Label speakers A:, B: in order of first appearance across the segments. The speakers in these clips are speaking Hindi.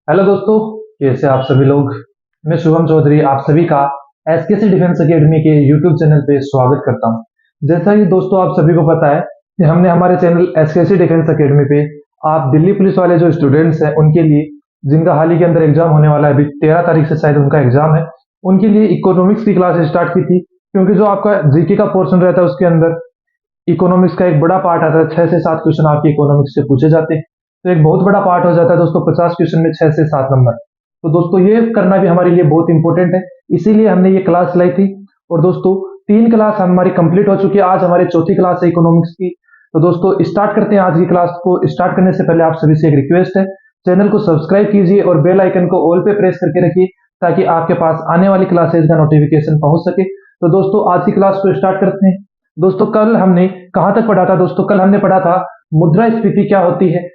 A: हेलो दोस्तों, कैसे आप सभी लोग। मैं शुभम चौधरी आप सभी का एसकेसी डिफेंस एकेडमी के यूट्यूब चैनल पे स्वागत करता हूं। जैसा कि दोस्तों आप सभी को पता है कि हमने हमारे चैनल एसकेसी डिफेंस एकेडमी पे आप दिल्ली पुलिस वाले जो स्टूडेंट्स हैं उनके लिए, जिनका हाल ही के अंदर एग्जाम होने वाला है, अभी 13 तारीख से शायद उनका एग्जाम है, उनके लिए इकोनॉमिक्स की क्लास स्टार्ट की थी। क्योंकि जो आपका जीके का पोर्शन रहता है उसके अंदर इकोनॉमिक्स का एक बड़ा पार्ट आता है। 6 से 7 क्वेश्चन आपके इकोनॉमिक्स से पूछे जाते हैं, तो एक बहुत बड़ा पार्ट हो जाता है दोस्तों 50 क्वेश्चन में 6 से 7 नंबर। तो दोस्तों ये करना भी हमारे लिए बहुत इंपॉर्टेंट है, इसीलिए हमने ये क्लास लाई थी। और दोस्तों 3 क्लास हमारी कंप्लीट हो चुकी है, आज हमारी चौथी क्लास है इकोनॉमिक्स की। तो दोस्तों स्टार्ट करते हैं आज की क्लास को। स्टार्ट करने से पहले आप सभी से एक रिक्वेस्ट है, चैनल को सब्सक्राइब कीजिए और बेल आइकन को ऑल पे प्रेस करके रखिए ताकि आपके पास आने वाली क्लासेज का नोटिफिकेशन पहुंच सके। तो दोस्तों आज की क्लास को स्टार्ट करते हैं। दोस्तों कल हमने कहां तक पढ़ा था? दोस्तों कल हमने पढ़ा था मुद्रास्फीति क्या होती है,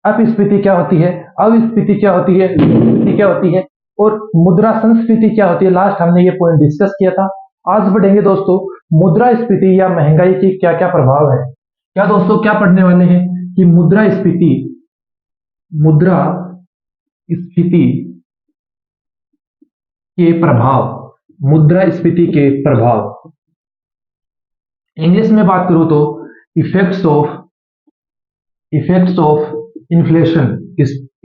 A: अपस्फीति क्या होती है, अविस्फीति क्या होती है, विस्फीति क्या होती है और मुद्रा संस्फीति क्या होती है। लास्ट हमने ये पॉइंट डिस्कस किया था। आज बढ़ेंगे दोस्तों मुद्रास्फीति या महंगाई की क्या क्या प्रभाव है। क्या दोस्तों क्या पढ़ने वाले हैं कि मुद्रास्फीति, मुद्रास्फीति के प्रभाव, मुद्रास्फीति के प्रभाव। इंग्लिश में बात करूं तो effects of inflation,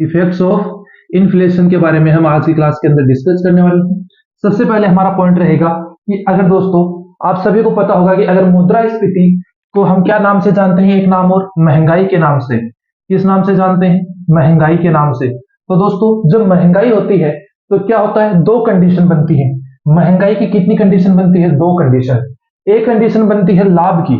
A: effects of inflation के बारे में हम आज की क्लास के अंदर डिस्कस करने वाले हैं। सबसे पहले हमारा पॉइंट रहेगा कि अगर दोस्तों आप सभी को पता होगा कि अगर मुद्रास्फीति को हम क्या नाम से जानते हैं, एक नाम और महंगाई के नाम से। किस नाम से जानते हैं? महंगाई के नाम से। तो दोस्तों जब महंगाई होती है तो क्या होता है? दो कंडीशन बनती है। महंगाई की कितनी कंडीशन बनती है? दो कंडीशन। एक कंडीशन बनती है लाभ की।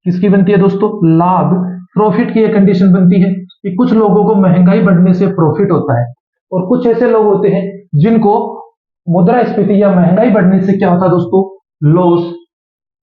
A: किसकी बनती है दोस्तों? लाभ, प्रॉफिट की एक कंडीशन बनती है कि कुछ लोगों को महंगाई बढ़ने से प्रॉफिट होता है और कुछ ऐसे लोग होते हैं जिनको मुद्रास्फीति या महंगाई बढ़ने से क्या होता है दोस्तों? लॉस,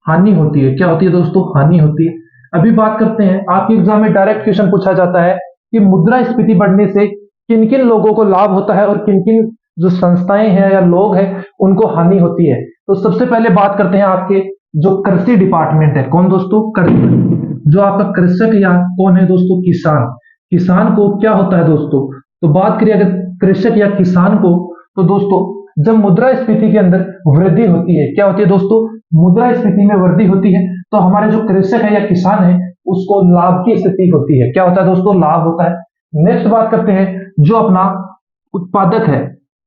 A: हानि होती है। क्या होती है दोस्तों? हानि होती है। अभी बात करते हैं, आपके एग्जाम में डायरेक्ट क्वेश्चन पूछा जाता है कि मुद्रास्फीति बढ़ने से किन किन लोगों को लाभ होता है और किन किन जो संस्थाएं हैं या लोग हैं उनको हानि होती है। तो सबसे पहले बात करते हैं आपके जो कृषि डिपार्टमेंट है। कौन दोस्तों? कृषि। जो आपका कृषक या कौन है दोस्तों? किसान। किसान को क्या होता है दोस्तों? तो बात करिए अगर कृषक या किसान को, तो दोस्तों जब मुद्रास्फीति के अंदर वृद्धि होती है, क्या होती है दोस्तों? मुद्रास्फीति में वृद्धि होती है तो हमारे जो कृषक है या किसान है उसको लाभ की स्थिति होती है। क्या होता है दोस्तों? लाभ होता है। नेक्स्ट बात करते हैं जो अपना उत्पादक है।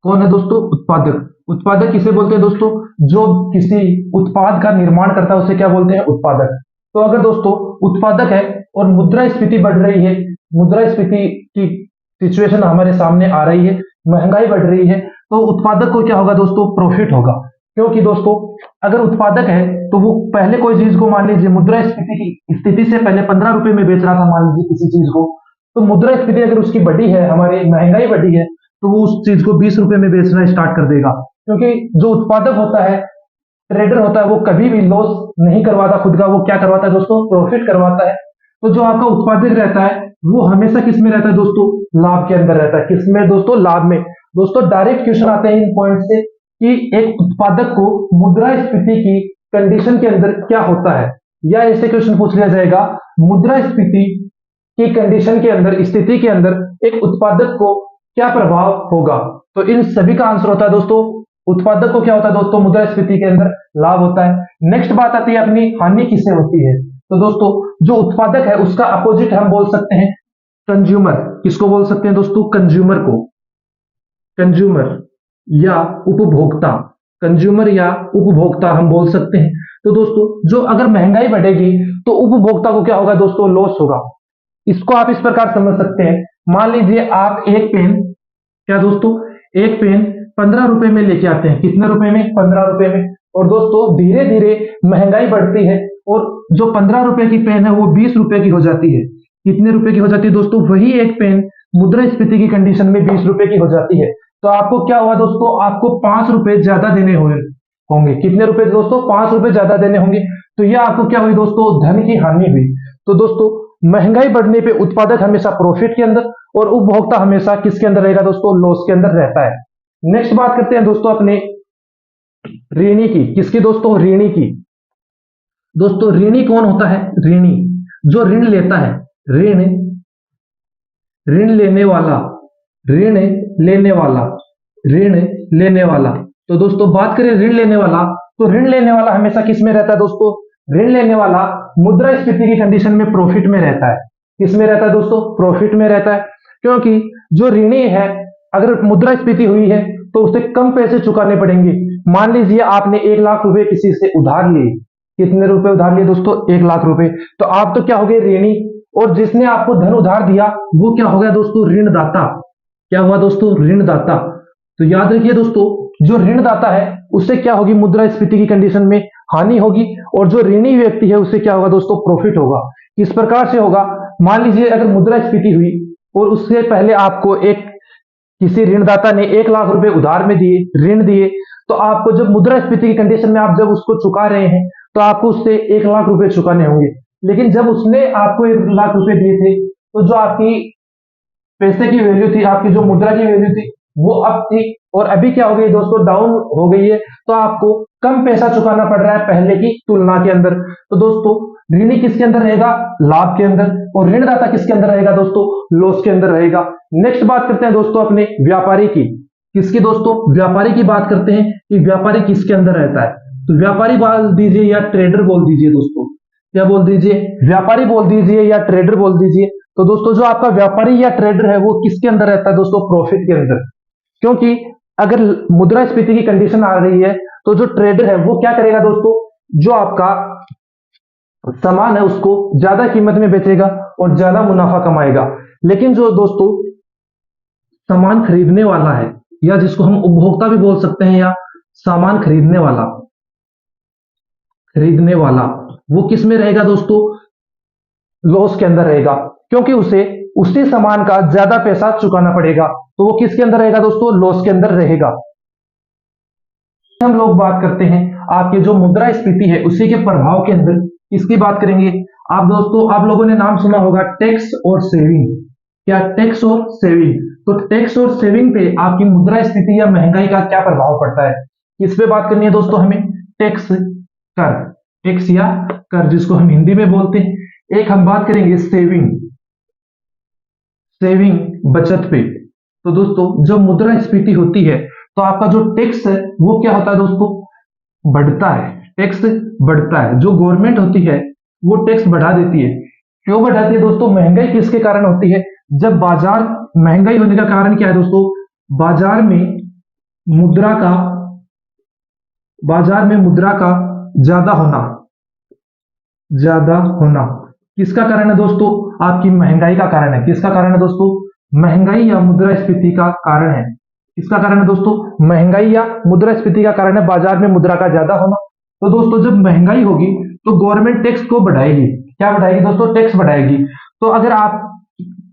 A: कौन है दोस्तों? उत्पादक। उत्पादक किसे बोलते हैं दोस्तों? जो किसी उत्पाद का निर्माण करता है उसे क्या बोलते हैं? उत्पादक। तो अगर दोस्तों उत्पादक है और मुद्रास्फीति बढ़ रही है, मुद्रास्फीति की सिचुएशन हमारे सामने आ रही है, महंगाई बढ़ रही है, तो उत्पादक को क्या होगा दोस्तों? प्रॉफिट होगा। क्योंकि दोस्तों अगर उत्पादक है तो वो पहले कोई चीज को, मान लीजिए मुद्रास्फीति की स्थिति से पहले 15 रुपए में बेच रहा था, मान लीजिए किसी चीज को, तो मुद्रास्फीति अगर उसकी बढ़ी है, हमारी महंगाई बढ़ी है, तो वो उस चीज को 20 रुपए में बेचना स्टार्ट कर देगा। क्योंकि जो उत्पादक होता है, ट्रेडर होता है, वो कभी भी लॉस नहीं करवाता खुद का, वो क्या करवाता है दोस्तों? प्रॉफिट करवाता है। तो जो आपका उत्पादक रहता है वो हमेशा किस में रहता है दोस्तों? लाभ के अंदर रहता है। किसमें दोस्तों? लाभ में। दोस्तों डायरेक्ट क्वेश्चन आते हैं इन पॉइंट से कि एक उत्पादक को मुद्रास्फीति की कंडीशन के अंदर क्या होता है, या ऐसे क्वेश्चन पूछ लिया जाएगा मुद्रास्फीति की कंडीशन के अंदर, स्थिति के अंदर एक उत्पादक को क्या प्रभाव होगा। तो इन सभी का आंसर होता है दोस्तों उत्पादक को क्या होता है दोस्तों? मुद्रास्फीति के अंदर लाभ होता है। नेक्स्ट बात आती है अपनी हानि किससे होती है। तो दोस्तों जो उत्पादक है उसका अपोजिट हम बोल सकते हैं कंज्यूमर। किसको बोल सकते हैं दोस्तों? कंज्यूमर को। कंज्यूमर या उपभोक्ता, कंज्यूमर या उपभोक्ता हम बोल सकते हैं। तो दोस्तों जो अगर महंगाई बढ़ेगी तो उपभोक्ता को क्या होगा दोस्तों? लॉस होगा। इसको आप इस प्रकार समझ सकते हैं, मान लीजिए आप एक पेन, क्या दोस्तों? एक पेन 15 रुपए में लेके आते हैं। कितने रुपए में? 15 रुपए में। और दोस्तों धीरे धीरे महंगाई बढ़ती है और जो 15 रुपए की पेन है वो 20 रुपए की हो जाती है। कितने रुपए की हो जाती है दोस्तों? वही एक पेन मुद्रास्फीति की कंडीशन में 20 रुपए की हो जाती है। तो आपको क्या हुआ दोस्तों? आपको 5 रुपए ज्यादा देने होंगे। कितने रुपए दोस्तों? 5 रुपए ज्यादा देने होंगे। तो यह आपको क्या हुई दोस्तों? धन की हानि हुई। तो दोस्तों महंगाई बढ़ने पे उत्पादक हमेशा प्रॉफिट के अंदर और उपभोक्ता हमेशा किसके अंदर रहेगा दोस्तों? लॉस के अंदर रहता है। नेक्स्ट बात करते हैं दोस्तों अपने ऋणी की। किसकी दोस्तों? ऋणी की। दोस्तों ऋणी कौन होता है? ऋणी जो ऋण लेता है, ऋण, ऋण लेने वाला, ऋण लेने वाला, ऋण लेने वाला। तो दोस्तों बात करें ऋण लेने वाला, तो ऋण लेने वाला हमेशा किस में रहता है दोस्तों? ऋण लेने वाला मुद्रास्फीति की कंडीशन में प्रॉफिट में रहता है। किस में रहता है दोस्तों? प्रॉफिट में रहता है, क्योंकि जो ऋणी है अगर मुद्रास्फीति हुई है तो उसे कम पैसे चुकाने पड़ेंगे। मान लीजिए आपने 1 लाख रुपए किसी से उधार लिए। कितने रुपए उधार लिए दोस्तों? 1 लाख रुपए। तो आप तो क्या हो गए? ऋणी। और जिसने आपको धन उधार दिया वो क्या हो गया दोस्तों? ऋणदाता। क्या हुआ दोस्तों? ऋणदाता। तो याद रखिए दोस्तों, जो ऋणदाता है उससे क्या होगी? मुद्रास्फीति की कंडीशन में हानि होगी, और जो ऋणी व्यक्ति है उससे क्या होगा दोस्तों? प्रॉफिट होगा। किस प्रकार से होगा? मान लीजिए अगर मुद्रास्फीति हुई और उससे पहले आपको एक किसी ऋणदाता ने 1 लाख रुपए उधार में दिए, ऋण दिए, तो आपको जब मुद्रास्फीति की कंडीशन में आप जब उसको चुका रहे हैं तो आपको उससे 1 लाख रुपए चुकाने होंगे। लेकिन जब उसने आपको 1 लाख रुपए दिए थे तो जो आपकी पैसे की वैल्यू थी, आपकी जो मुद्रा की वैल्यू थी वो अब थी, और अभी क्या हो गई दोस्तों? डाउन हो गई है। तो आपको कम पैसा चुकाना पड़ रहा है पहले की तुलना के अंदर। तो दोस्तों ऋणी किसके अंदर रहेगा? लाभ के अंदर। और ऋणदाता किसके अंदर रहेगा दोस्तों? लॉस के अंदर रहेगा। नेक्स्ट बात करते हैं दोस्तों अपने व्यापारी की। किसकी दोस्तों? व्यापारी की बात करते हैं कि व्यापारी किसके अंदर रहता है। तो व्यापारी बोल दीजिए या ट्रेडर बोल दीजिए दोस्तों। क्या बोल दीजिए? व्यापारी बोल दीजिए या ट्रेडर बोल दीजिए। तो दोस्तों जो आपका व्यापारी या ट्रेडर है वो किसके अंदर रहता है दोस्तों? प्रॉफिट के अंदर। क्योंकि अगर मुद्रास्फीति की कंडीशन आ रही है तो जो ट्रेडर है वो क्या करेगा दोस्तों? जो आपका सामान है उसको ज्यादा कीमत में बेचेगा और ज्यादा मुनाफा कमाएगा। लेकिन जो दोस्तों सामान खरीदने वाला है, या जिसको हम उपभोक्ता भी बोल सकते हैं, या सामान खरीदने वाला, वो किस में रहेगा दोस्तों? लॉस के अंदर रहेगा, क्योंकि उसे उसी सामान का ज्यादा पैसा चुकाना पड़ेगा। तो वो किसके अंदर रहेगा दोस्तों? लॉस के अंदर रहेगा। हम लोग बात करते हैं आपके जो मुद्रास्फीति है उसी के प्रभाव के अंदर इसकी बात करेंगे। आप दोस्तों आप लोगों ने नाम सुना होगा टैक्स और सेविंग। क्या? टैक्स और सेविंग। तो टैक्स और सेविंग पे आपकी मुद्रास्फीति या महंगाई का क्या प्रभाव पड़ता है? इस पे बात करनी है दोस्तों हमें। टैक्स, कर, टैक्स या कर जिसको हम हिंदी में बोलते हैं। एक हम बात करेंगे सेविंग, बचत पे। तो दोस्तों जब मुद्रास्फीति होती है तो आपका जो टैक्स है वो क्या होता है दोस्तों? बढ़ता है। टैक्स बढ़ता है। जो गवर्नमेंट होती है वो टैक्स बढ़ा देती है। क्यों बढ़ाती है दोस्तों? महंगाई किसके कारण होती है? जब बाजार, महंगाई होने का कारण क्या है दोस्तों? बाजार में मुद्रा का ज्यादा होना किसका कारण है दोस्तों? आपकी महंगाई का कारण है। किसका कारण है दोस्तों? महंगाई या मुद्रास्फीति का कारण है। किसका कारण है दोस्तों? महंगाई या मुद्रास्फीति का कारण है बाजार में मुद्रा का ज्यादा होना। तो दोस्तों जब महंगाई होगी तो गवर्नमेंट टैक्स को बढ़ाएगी। क्या बढ़ाएगी दोस्तों? टैक्स बढ़ाएगी। तो अगर आप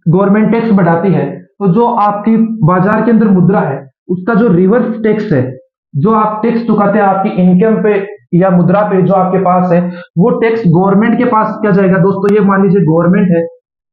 A: गवर्नमेंट टैक्स बढ़ाती है तो जो आपकी बाजार के अंदर मुद्रा है उसका जो रिवर्स टैक्स है, जो आप टैक्स चुकाते हैं आपकी इनकम पे या मुद्रा पे जो आपके पास है, वो टैक्स गवर्नमेंट के पास क्या जाएगा दोस्तों? ये मान लीजिए गवर्नमेंट है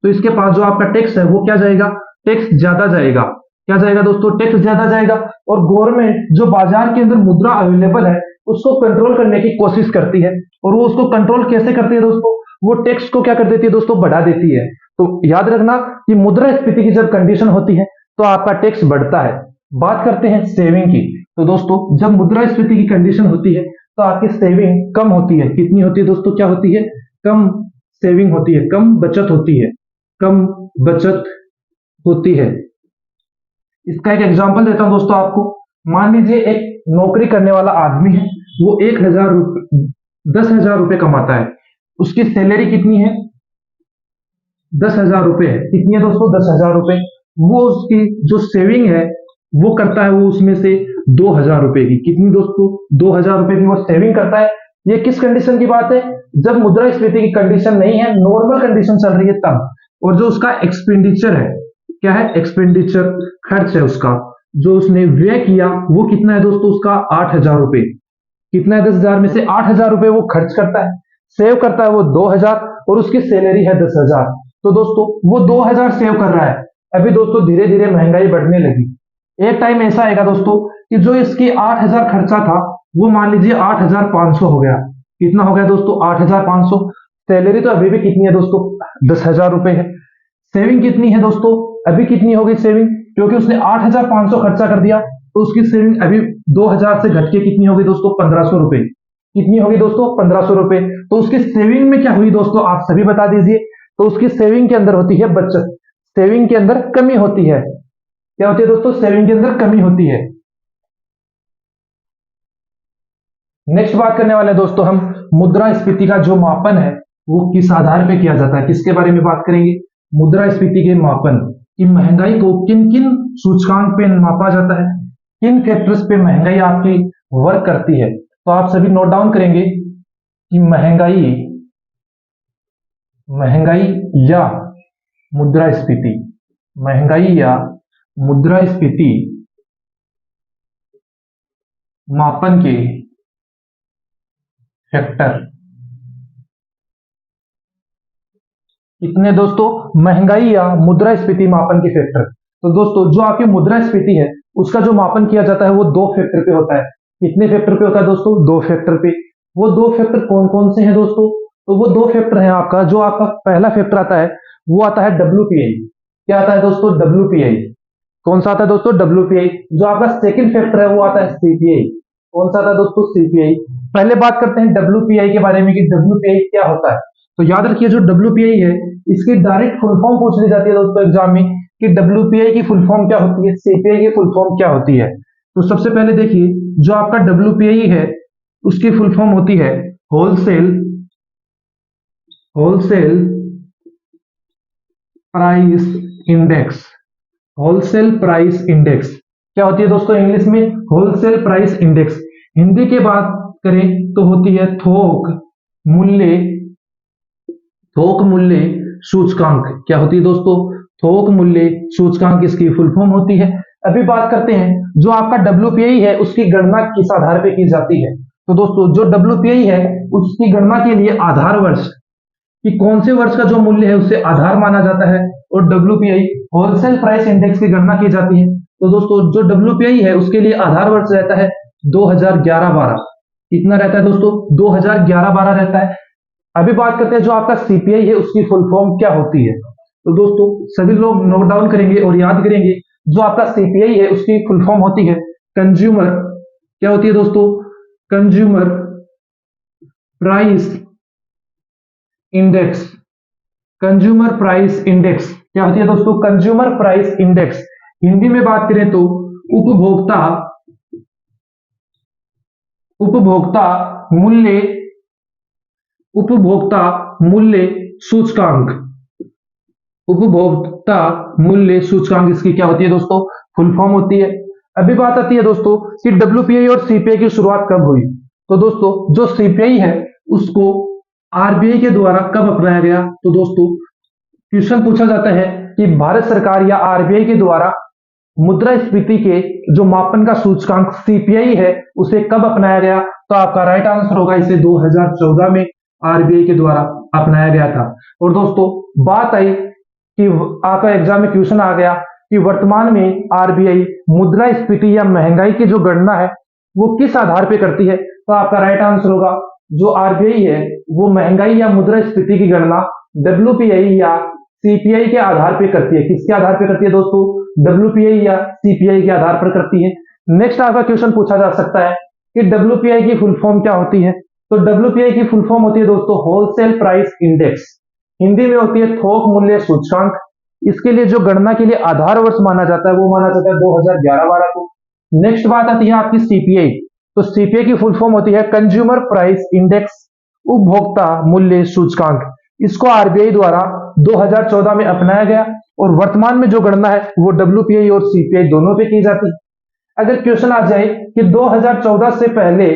A: तो इसके पास जो आपका टैक्स है वो क्या जाएगा? टैक्स ज्यादा जाएगा। क्या जाएगा दोस्तों? टैक्स ज्यादा जाएगा। और गवर्नमेंट जो बाजार के अंदर मुद्रा अवेलेबल है उसको कंट्रोल करने की कोशिश करती है। और वो उसको कंट्रोल कैसे करती है दोस्तों? वो टैक्स को क्या कर देती है दोस्तों? बढ़ा देती है। तो याद रखना कि मुद्रास्फीति की जब कंडीशन होती है तो आपका टैक्स बढ़ता है। बात करते हैं सेविंग की। तो दोस्तों जब मुद्रास्फीति की कंडीशन होती है तो आपकी सेविंग कम होती है। कितनी होती है दोस्तों? क्या होती है? कम सेविंग होती है, कम बचत होती है, कम बचत होती है। इसका एक एग्जांपल देता हूं दोस्तों आपको। मान लीजिए एक नौकरी करने वाला आदमी है, वो 10,000 रुपए कमाता है। उसकी सैलरी कितनी है? 10,000 रुपए है। कितनी है दोस्तों? 10,000 रुपए। वो उसकी जो सेविंग है वो करता है, वो उसमें से 2,000 रुपए की। कितनी दोस्तों? 2,000 रुपए की वो सेविंग करता है। ये किस कंडीशन की बात है? जब मुद्रास्फीति की कंडीशन नहीं है, नॉर्मल कंडीशन चल रही है तब। और जो उसका एक्सपेंडिचर है, क्या है? एक्सपेंडिचर, खर्च है उसका, जो उसने व्यय किया वो कितना है दोस्तों? उसका 8,000 रुपए। कितना है? 10,000 में से 8,000 रुपए वो खर्च करता है, सेव करता है वो 2,000, और उसकी सैलरी है 10,000। तो दोस्तों वो 2,000 सेव कर रहा है। अभी दोस्तों धीरे धीरे महंगाई बढ़ने लगी। एक टाइम ऐसा आएगा दोस्तों कि जो इसकी 8,000 खर्चा था वो मान लीजिए 8,500 हो गया। कितना हो गया दोस्तों? 8,500। सैलरी तो अभी भी कितनी है दोस्तों? 10,000 रुपए है। सेविंग कितनी है दोस्तों? अभी कितनी हो गई सेविंग? क्योंकि उसने 8,500 खर्चा कर दिया, तो उसकी सेविंग अभी 2,000 से घट के कितनी होगी दोस्तों? 1,500 रुपए। कितनी होगी दोस्तों? 1,500 रुपए। तो उसकी सेविंग में क्या हुई दोस्तों? आप सभी बता दीजिए। तो उसकी सेविंग के अंदर होती है बचत, सेविंग के अंदर कमी होती है। क्या होती है दोस्तों? सेविंग के अंदर कमी होती है। नेक्स्ट बात करने वाले हैं दोस्तों हम मुद्रास्फीति का जो मापन है वो किस आधार पे किया जाता है, किसके बारे में बात करेंगे? मुद्रास्फीति के मापन की महंगाई को किन किन सूचकांक पे मापा जाता है, किन फैक्टर्स पे महंगाई आपकी वर्क करती है। तो आप सभी नोट डाउन करेंगे कि महंगाई, महंगाई या मुद्रास्फीति, महंगाई या मुद्रास्फीति मापन के फैक्टर कितने दोस्तों? महंगाई या मुद्रास्फीति मापन के फैक्टर। तो दोस्तों जो आपकी मुद्रास्फीति है उसका जो मापन किया जाता है वो दो फैक्टर पे होता है। कितने फैक्टर पे होता है दोस्तों? दो फैक्टर पे। वो दो फैक्टर कौन कौन से हैं दोस्तों? तो वो दो फैक्टर हैं आपका, जो आपका पहला फैक्टर आता है वो आता है WPI। क्या आता है दोस्तों? WPI। कौन सा आता है दोस्तों? WPI। जो आपका सेकंड फैक्टर है वो आता है CPI। कौन सा आता है दोस्तों? CPI। पहले बात करते हैं WPI के बारे में कि WPI क्या होता है। तो याद रखिए जो WPI है इसकी डायरेक्ट फुल फॉर्म पूछ ली जाती है दोस्तों एग्जाम में कि WPI की फुल फॉर्म क्या होती है, CPI की फुल फॉर्म क्या होती है। तो सबसे पहले देखिए जो आपका WPI है उसकी फुल फॉर्म होती है wholesale price index. Wholesale price index क्या होती है दोस्तों? इंग्लिश में होलसेल प्राइस इंडेक्स। हिंदी के बात करें तो होती है थोक मूल्य सूचकांक। क्या होती है दोस्तों? थोक मूल्य सूचकांक इसकी फुल फॉर्म होती है। अभी बात करते हैं जो आपका WPI है उसकी गणना किस आधार पे की जाती है। तो दोस्तों जो WPI है उसकी गणना के लिए आधार वर्ष कि कौन से वर्ष का जो मूल्य है उसे आधार माना जाता है, और WPI होलसेल प्राइस इंडेक्स की गणना की जाती है। तो दोस्तों जो WPI है उसके लिए आधार वर्ष रहता है 2011-12। कितना रहता है दोस्तों? 2011-12 रहता है। अभी बात करते हैं जो आपका CPI है उसकी फुल फॉर्म क्या होती है। तो दोस्तों सभी लोग नोट डाउन करेंगे और याद करेंगे जो आपका CPI है उसकी फुल फॉर्म होती है कंज्यूमर, क्या होती है दोस्तों? Consumer price index. Consumer price index क्या होती है दोस्तों? Consumer price index. हिंदी में बात करें तो उपभोक्ता मूल्य सूचकांक। उपभोक्ता मूल्य सूचकांक इसकी क्या होती है दोस्तों? फुल फॉर्म होती है। अभी बात आती है दोस्तों कि WPI और CPI की शुरुआत कब हुई। तो दोस्तों जो CPI है उसको RBI के द्वारा कब अपनाया गया। तो दोस्तों क्वेश्चन पूछा जाता है कि भारत सरकार या RBI के द्वारा मुद्रास्फीति के जो मापन का सूचकांक CPI है उसे कब अपनाया गया। तो आपका राइट आंसर होगा इसे 2014 में RBI के द्वारा अपनाया गया था। और दोस्तों बात आई कि आपका एग्जाम में क्वेश्चन आ गया कि वर्तमान में RBI मुद्रास्फीति या महंगाई की जो गणना है वो किस आधार पे करती है। तो आपका राइट आंसर होगा जो RBI है वो महंगाई या मुद्रास्फीति की गणना WPI या CPI के आधार पे करती है। किसके आधार पे करती है दोस्तों? WPI या CPI के आधार पर करती है। नेक्स्ट आपका क्वेश्चन पूछा जा सकता है कि WPI की फुल फॉर्म क्या होती है। तो WPI की फुल फॉर्म होती है दोस्तों होलसेल प्राइस इंडेक्स। हिंदी में होती है थोक मूल्य सूचकांक। इसके लिए जो गणना के लिए आधार वर्ष माना जाता है वो माना जाता है 2011-12 को। नेक्स्ट बात आती है आपकी CPI। तो CPI की फुल फॉर्म होती है कंज्यूमर प्राइस इंडेक्स, उपभोक्ता मूल्य सूचकांक। इसको RBI द्वारा 2014 में अपनाया गया और वर्तमान में जो गणना है वो WPI और CPI दोनों पे की जाती है। अगर क्वेश्चन आ जाए कि 2014 से पहले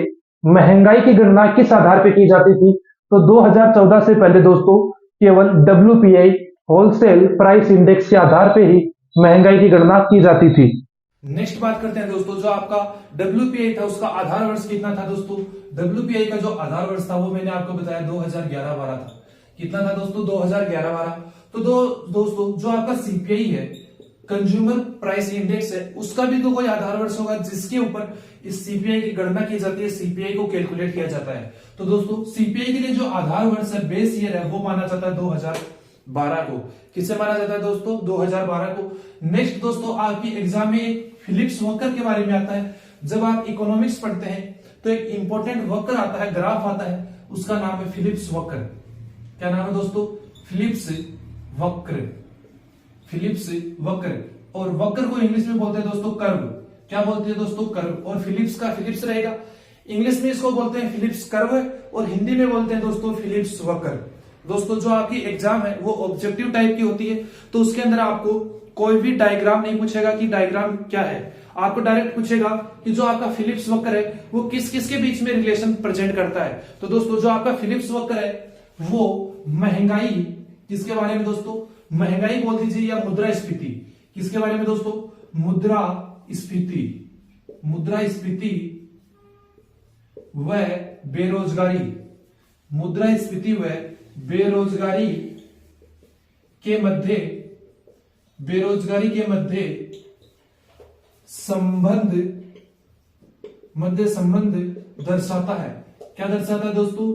A: महंगाई की गणना किस आधार पे की जाती थी, तो 2014 से पहले दोस्तों केवल WPI होलसेल प्राइस इंडेक्स के आधार पे ही महंगाई की गणना की जाती थी।
B: नेक्स्ट बात करते हैं दोस्तों जो आपका WPI था उसका आधार वर्ष कितना था दोस्तों। WPI का जो आधार वर्ष था वो मैंने आपको बताया 2011-12 था। कितना था दोस्तों? 2011-12। तो दोस्तों जो आपका CPI है कंज्यूमर प्राइस इंडेक्स है उसका भी तो कोई आधार वर्ष होगा जिसके ऊपर इस CPI की गणना की जाती है, CPI को कैलकुलेट किया जाता है। तो दोस्तों CPI के लिए जो आधार वर्ष है बेस ईयर है वो माना जाता है 2012 को। किससे माना जाता है दोस्तों? 2012 को। नेक्स्ट दोस्तों आपकी एग्जाम में फिलिप्स वक्र के बारे में आता है। जब आप इकोनॉमिक्स पढ़ते हैं तो एक इंपॉर्टेंट वक्र आता है, ग्राफ आता है, उसका नाम है फिलिप्स वक्र। क्या नाम है दोस्तों? फिलिप्स वक्र। फिलिप्स वक्र। और वक्र को इंग्लिश में बोलते हैं दोस्तों कर्व। क्या बोलते हैं दोस्तों? कर्व। और फिलिप्स का फिलिप्स रहेगा, इंग्लिश में इसको बोलते हैं फिलिप्स कर्व और हिंदी में बोलते हैं दोस्तों फिलिप्स वक्र। दोस्तों जो आपकी एग्जाम है वो ऑब्जेक्टिव टाइप की होती है, तो उसके अंदर आपको कोई भी डायग्राम नहीं पूछेगा कि डायग्राम क्या है, आपको डायरेक्ट पूछेगा कि जो आपका फिलिप्स वक्र है वो किस किस के बीच में रिलेशन प्रेजेंट करता है। तो दोस्तों जो आपका फिलिप्स वक्र है वो महंगाई, किसके बारे में दोस्तों? महंगाई बोल दीजिए या मुद्रास्फीति। किसके बारे में दोस्तों? मुद्रास्फीति। मुद्रास्फीति व बेरोजगारी। मुद्रास्फीति व बेरोजगारी के मध्य, बेरोजगारी के मध्य संबंध दर्शाता है। क्या दर्शाता है दोस्तों?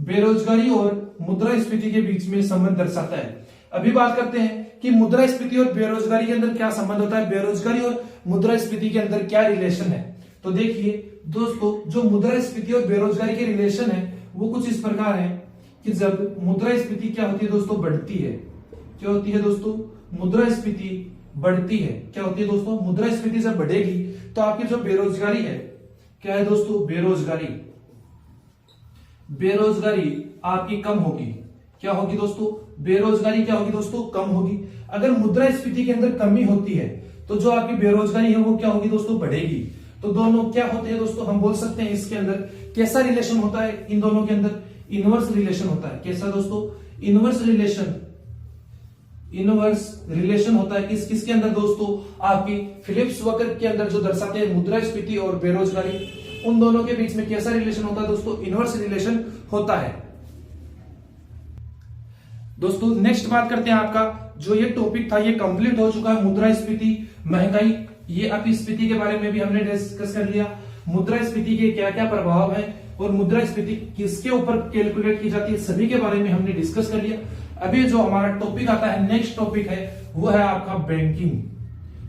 B: बेरोजगारी और मुद्रास्फीति के बीच में संबंध दर्शाता है। अभी बात करते हैं कि मुद्रास्फीति और बेरोजगारी के अंदर क्या संबंध होता है, बेरोजगारी और मुद्रास्फीति के अंदर क्या रिलेशन है। तो देखिए दोस्तों जो मुद्रास्फीति और बेरोजगारी के रिलेशन है वो कुछ इस प्रकार है कि जब मुद्रास्फीति क्या होती है दोस्तों? बढ़ती है। क्या होती है दोस्तों? मुद्रास्फीति बढ़ती है। क्या होती है दोस्तों? मुद्रास्फीति जब बढ़ेगी तो आपकी जो बेरोजगारी है, क्या है दोस्तों? बेरोजगारी। बेरोजगारी आपकी कम होगी। क्या होगी दोस्तों? बेरोजगारी क्या होगी दोस्तों? कम होगी। अगर मुद्रास्फीति के अंदर कमी होती है तो जो आपकी बेरोजगारी है वो क्या होगी दोस्तों? बढ़ेगी। तो दोनों क्या होते हैं दोस्तों? हम बोल सकते हैं इसके अंदर कैसा रिलेशन होता है इन दोनों के अंदर? इनवर्स रिलेशन होता है। कैसा दोस्तों? Inverse relation. इनवर्स रिलेशन होता है किस किसके अंदर दोस्तों? आपकी फिलिप्स वक्र के अंदर जो दर्शाते हैं मुद्रास्फीति और बेरोजगारी, उन दोनों के बीच में कैसा रिलेशन होता है दोस्तों? इनवर्स रिलेशन होता है। दोस्तों नेक्स्ट बात करते हैं, आपका जो ये टॉपिक था ये कंप्लीट हो चुका है। मुद्रास्फीति, महंगाई, ये अपस्फीति के बारे में भी हमने डिस्कस कर लिया। मुद्रास्फीति के क्या क्या प्रभाव है और मुद्रास्फीति किसके ऊपर कैलकुलेट की जाती है, सभी के बारे में हमने डिस्कस कर लिया। अभी जो हमारा टॉपिक आता है, नेक्स्ट टॉपिक है वो है आपका बैंकिंग।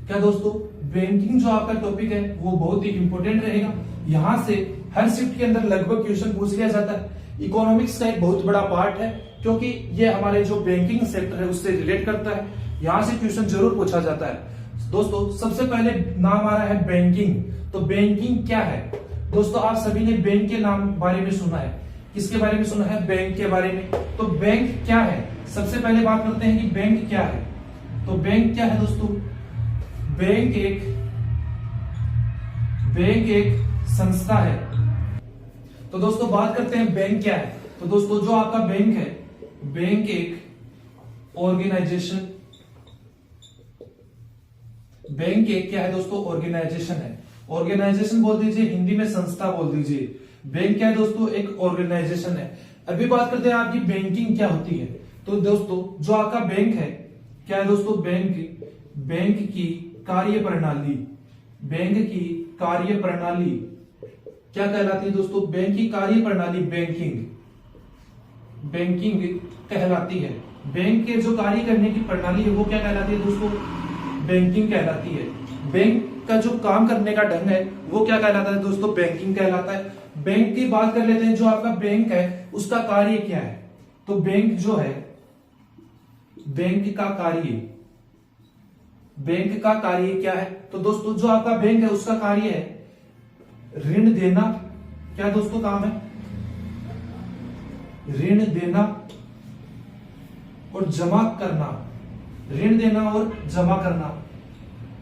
B: क्या दोस्तों? बैंकिंग जो आपका टॉपिक है वो बहुत ही इंपॉर्टेंट रहेगा। यहां से हर शिफ्ट के अंदर लगभग क्वेश्चन पूछ लिया जाता है। इकोनॉमिक्स का एक बहुत बड़ा पार्ट है क्योंकि ये हमारे जो बैंकिंग सेक्टर है उससे रिलेट करता है। यहां से क्वेश्चन जरूर पूछा जाता है। दोस्तों सबसे पहले नाम आ रहा है बैंकिंग। तो बैंकिंग क्या है दोस्तों? आप सभी ने बैंक के नाम बारे में सुना है। किसके बारे में सुना है? बैंक के बारे में। तो बैंक क्या है? सबसे पहले बात करते हैं कि बैंक क्या है। तो बैंक क्या है दोस्तों? बैंक एक संस्था है। तो दोस्तों बात करते हैं बैंक क्या है। तो दोस्तों जो आपका बैंक है, बैंक एक ऑर्गेनाइजेशन, बैंक एक क्या है दोस्तों? ऑर्गेनाइजेशन है। ऑर्गेनाइजेशन बोल दीजिए, हिंदी में संस्था बोल दीजिए। बैंक क्या है दोस्तों? एक ऑर्गेनाइजेशन है। अभी बात करते हैं आपकी बैंकिंग क्या होती है। तो दोस्तों जो आपका बैंक है क्या है दोस्तों? बैंक की कार्य प्रणाली, बैंक की कार्य प्रणाली क्या कहलाती है दोस्तों? बैंक की कार्य प्रणाली बैंकिंग कहलाती है। बैंक के जो कार्य करने की प्रणाली है वो क्या कहलाती है दोस्तों? बैंकिंग कहलाती है। बैंक का जो काम करने का ढंग है वो क्या कहलाता है दोस्तों? बैंकिंग कहलाता है। बैंक की बात कर लेते हैं, जो आपका बैंक है उसका कार्य क्या है। तो बैंक जो है, बैंक का कार्य क्या है? तो दोस्तों जो आपका बैंक है उसका कार्य है ऋण देना। क्या दोस्तों काम है? ऋण देना और जमा करना। ऋण देना और जमा करना।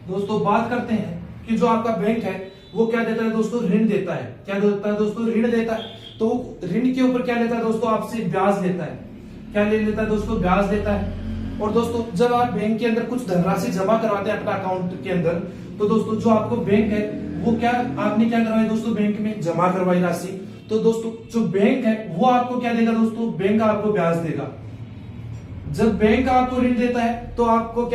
B: दोस्तों बात करते हैं कि जो आपका बैंक है वो क्या देता है दोस्तों? ऋण देता है। क्या देता है दोस्तों? ऋण देता है। तो ऋण के ऊपर क्या लेता है दोस्तों? आपसे ब्याज लेता है। क्या ले लेता है दोस्तों? ब्याज लेता है। और दोस्तों जब आप बैंक के अंदर कुछ धनराशि जमा करवाते हैं अपना अकाउंट के अंदर, तो दोस्तों जो आपको बैंक है वो क्या आपने क्या करवाया दोस्तों? बैंक में जमा करवाई राशि। तो दोस्तों जो बैंक है वो आपको क्या देगा दोस्तों? बैंक आपको ब्याज देगा। जब बैंक आपको ऋण देता है तो आपको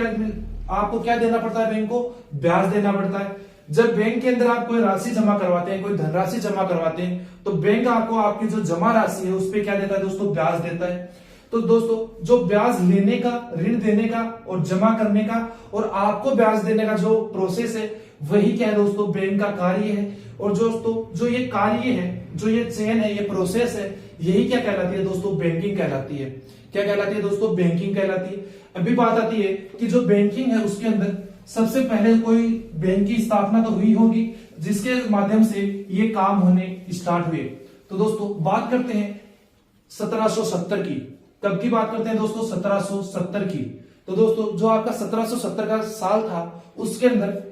B: क्या देना पड़ता है? बैंक को ब्याज देना पड़ता है। जब बैंक के अंदर आप कोई राशि जमा करवाते हैं, कोई धनराशि जमा करवाते हैं, तो बैंक आपको आपकी जो जमा राशि है उस पर क्या देता है दोस्तों? ब्याज देता है। तो दोस्तों जो ब्याज लेने का, ऋण देने का और जमा करने का और आपको ब्याज देने का जो प्रोसेस है, वही क्या है दोस्तों, बैंक का कार्य है। और दोस्तों जो ये कार्य है, जो ये चेन है, ये प्रोसेस है, यही क्या कहलाती है दोस्तों, बैंकिंग कहलाती है। क्या कहलाती है दोस्तों, बैंकिंग कहलाती है। अभी बात आती है कि जो बैंकिंग है उसके अंदर सबसे पहले कोई बैंक की स्थापना तो हुई होगी जिसके माध्यम से ये काम होने स्टार्ट हुए। तो दोस्तों बात करते हैं 1770 की। कब की बात करते हैं दोस्तों, 1770 की। तो दोस्तों जो आपका 1770 का साल था, उसके अंदर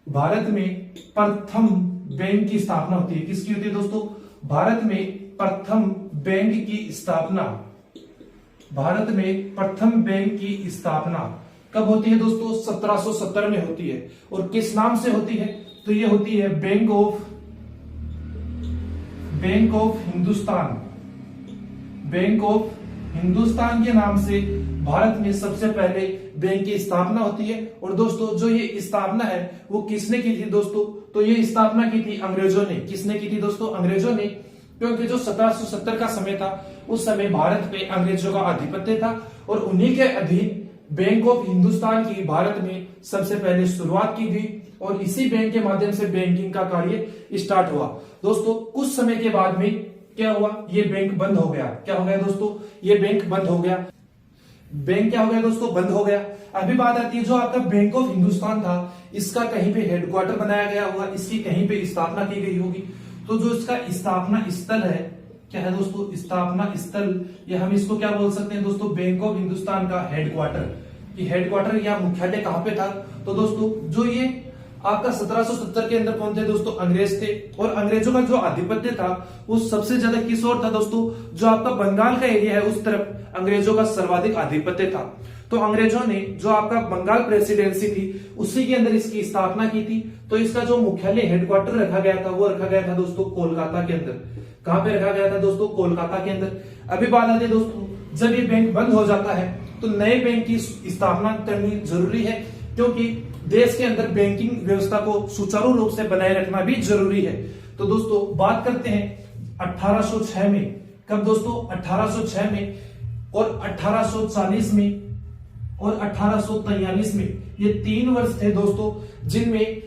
B: भारत में प्रथम बैंक की स्थापना होती है। किसकी होती है दोस्तों, भारत में प्रथम बैंक की स्थापना, भारत में प्रथम बैंक की स्थापना कब होती है दोस्तों, 1770 में होती है। और किस नाम से होती है, तो ये होती है bank of Hindustan. Bank of Hindustan के नाम से भारत में सबसे पहले बैंक की स्थापना होती है। और दोस्तों जो ये स्थापना है वो किसने की थी दोस्तों, तो ये स्थापना की थी अंग्रेजों ने। किसने की थी दोस्तों, अंग्रेजों ने। क्योंकि जो 1770 का समय था, उस समय भारत पे अंग्रेजों का आधिपत्य था और उन्हीं के अधीन बैंक ऑफ हिंदुस्तान की भारत में सबसे पहले शुरुआत की गई और इसी बैंक के माध्यम से बैंकिंग का कार्य स्टार्ट हुआ। दोस्तों कुछ समय के बाद में क्या हुआ, ये बैंक बंद हो गया। क्या हो गया दोस्तों, ये बैंक बंद हो गया। बैंक क्या हो गया दोस्तों, बंद हो गया। अभी बात आती है जो आपका बैंक ऑफ हिंदुस्तान था, इसका कहीं पे हेडक्वार्टर बनाया गया होगा, इसकी कहीं पे स्थापना की गई होगी। तो जो इसका स्थापना स्थल है, क्या है दोस्तों, स्थापना स्थल, या हम इसको क्या बोल सकते हैं दोस्तों, बैंक ऑफ हिंदुस्तान का हेडक्वार्टर। ये हेडक्वार्टर या मुख्यालय कहां पे था, तो दोस्तों जो ये आपका 1770 के अंदर कौन थे दोस्तों, अंग्रेज थे। और अंग्रेजों का जो आधिपत्य था वो सबसे ज्यादा किस ओर था दोस्तों, जो आपका बंगाल का एरिया है उस तरफ अंग्रेजों का सर्वाधिक आधिपत्य था। तो अंग्रेजों ने जो आपका बंगाल प्रेसिडेंसी थी उसी के अंदर इसकी स्थापना की थी। तो इसका जो मुख्यालय हेडक्वार्टर रखा गया था वो रखा गया था दोस्तों कोलकाता के अंदर। कहां पे रखा गया था दोस्तों, कोलकाता के अंदर। अभी बात आती है दोस्तों, जब ये बैंक बंद हो जाता है तो नए बैंक की स्थापना करनी जरूरी है, क्योंकि देश के अंदर बैंकिंग व्यवस्था को सुचारू रूप से बनाए रखना भी जरूरी है। तो दोस्तों बात करते हैं 1806 में। कब दोस्तों, 1806 में और 1840 में और 1843 में। ये 3 वर्ष थे दोस्तों जिनमें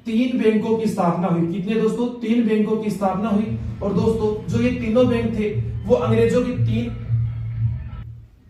B: 3 बैंकों की स्थापना हुई। कितने दोस्तों, 3 बैंकों की स्थापना हुई। और दोस्तों जो ये तीनों बैंक थे वो अंग्रेजों की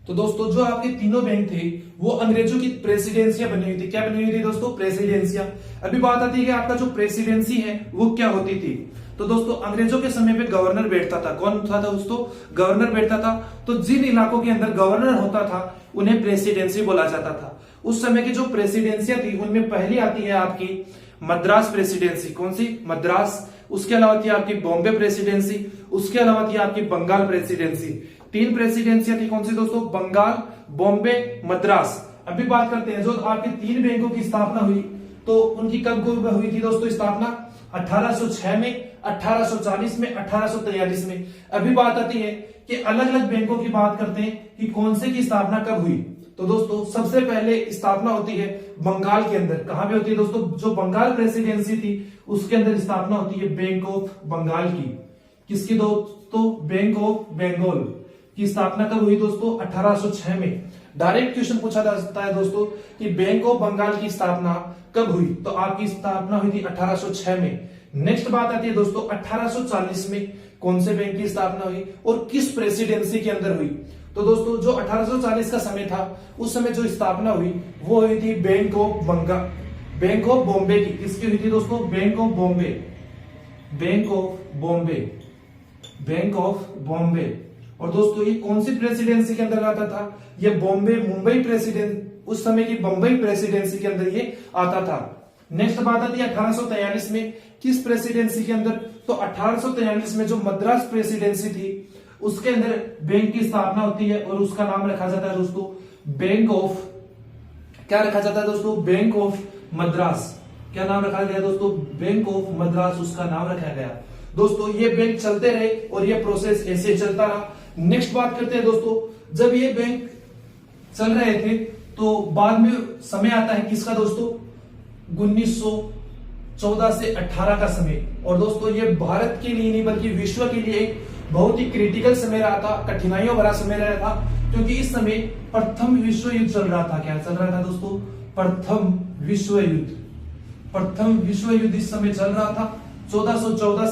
B: तो दोस्तों जो आपके तीनों बैंक थे वो अंग्रेजों की प्रेसिडेंसियां बनी हुई थी। क्या बनी हुई थी दोस्तों, प्रेसिडेंसियां। अभी बात आती है कि आपका जो प्रेसिडेंसी है वो क्या होती थी। तो दोस्तों अंग्रेजों के समय पे गवर्नर बैठता था। कौन था दोस्तों, गवर्नर बैठता था। तो जिन इलाकों के अंदर गवर्नर होता था उन्हें प्रेसिडेंसी बोला जाता था। उस समय की जो प्रेसिडेंसियां थी उनमें पहली आती है आपकी मद्रास प्रेसिडेंसी। कौन सी, मद्रास। उसके अलावा थी आपकी बॉम्बे प्रेसिडेंसी। उसके अलावा थी आपकी बंगाल प्रेसिडेंसी। 3 प्रेसिडेंसियां थी। कौन सी दोस्तों, बंगाल, बॉम्बे, मद्रास। अभी बात करते हैं जो आपके 3 बैंकों की स्थापना हुई, तो उनकी कब हुई थी दोस्तों स्थापना, 1806 में, 1840 में, 1843 में। अभी बात आती है कि अलग अलग बैंकों की बात करते हैं कि कौन से की स्थापना कब हुई। तो दोस्तों सबसे पहले स्थापना होती है बंगाल के अंदर। कहां पे होती है दोस्तों, जो बंगाल प्रेसिडेंसी थी उसके अंदर स्थापना होती है बैंक ऑफ बंगाल की। किसकी दोस्तों, बैंक ऑफ बंगाल की स्थापना कब हुई दोस्तों, 1806 में। डायरेक्ट क्वेश्चन पूछा जाता है दोस्तों कि बैंक ऑफ बंगाल की स्थापना कब हुई, तो आपकी स्थापना हुई थी 1806 में। नेक्स्ट बात आती है दोस्तों 1840 में कौन से बैंक की स्थापना हुई और किस प्रेसिडेंसी के अंदर हुई। तो दोस्तों जो 1840 का समय था उस समय जो स्थापना हुई वो हुई थी बैंक ऑफ बॉम्बे की। किसकी हुई थी दोस्तों, बैंक ऑफ बॉम्बे। और दोस्तों ये कौन सी प्रेसिडेंसी के अंदर आता था, ये मुंबई प्रेसिडेंट, उस समय की बंबई प्रेसिडेंसी के अंदर ये आता था। नेक्स्ट बात आती है 1843 में किस प्रेसिडेंसी के अंदर, तो 1843 में जो मद्रास प्रेसिडेंसी थी उसके अंदर बैंक की स्थापना होती है और उसका नाम रखा जाता है दोस्तों बैंक ऑफ, क्या रखा जाता है दोस्तों, बैंक ऑफ मद्रास। क्या नाम रखा गया दोस्तों, बैंक ऑफ मद्रास उसका नाम रखा गया। दोस्तों ये बैंक चलते रहे और ये प्रोसेस ऐसे चलता रहा। नेक्स्ट बात करते हैं दोस्तों, जब ये बैंक चल रहे थे तो बाद में समय आता है किसका दोस्तों, 1914 से 18 का समय। और दोस्तों ये भारत के लिए नहीं बल्कि विश्व के लिए एक बहुत ही क्रिटिकल समय रहा था, कठिनाइयों भरा समय रहा था, क्योंकि इस समय प्रथम विश्व युद्ध चल रहा था। क्या चल रहा था दोस्तों? प्रथम विश्व युद्ध। प्रथम विश्व युद्ध इस समय चल रहा था 1914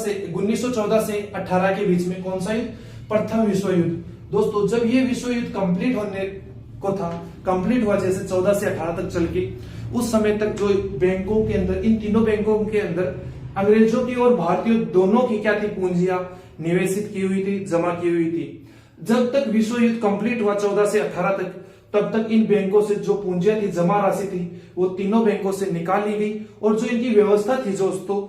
B: से 18 के बीच में। कौन सा युद्ध? प्रथम विश्व युद्ध। दोस्तों जब ये विश्व युद्ध कंप्लीट होने को था, कंप्लीट हुआ जैसे 14 से 18 तक चल के, उस समय तक जो बैंकों के अंदर, इन तीनों बैंकों के अंदर अंग्रेजों की और भारतीयों दोनों की क्या थी? पूंजियां निवेशित की हुई थी, जमा की हुई थी। जब तक विश्व युद्ध कंप्लीट हुआ 14 से 18 तक, तब तक इन बैंकों से जो पूंजियां थी, जमा राशि थी, वो तीनों बैंकों से निकाल ली गई, और जो इनकी व्यवस्था थी, दोस्तों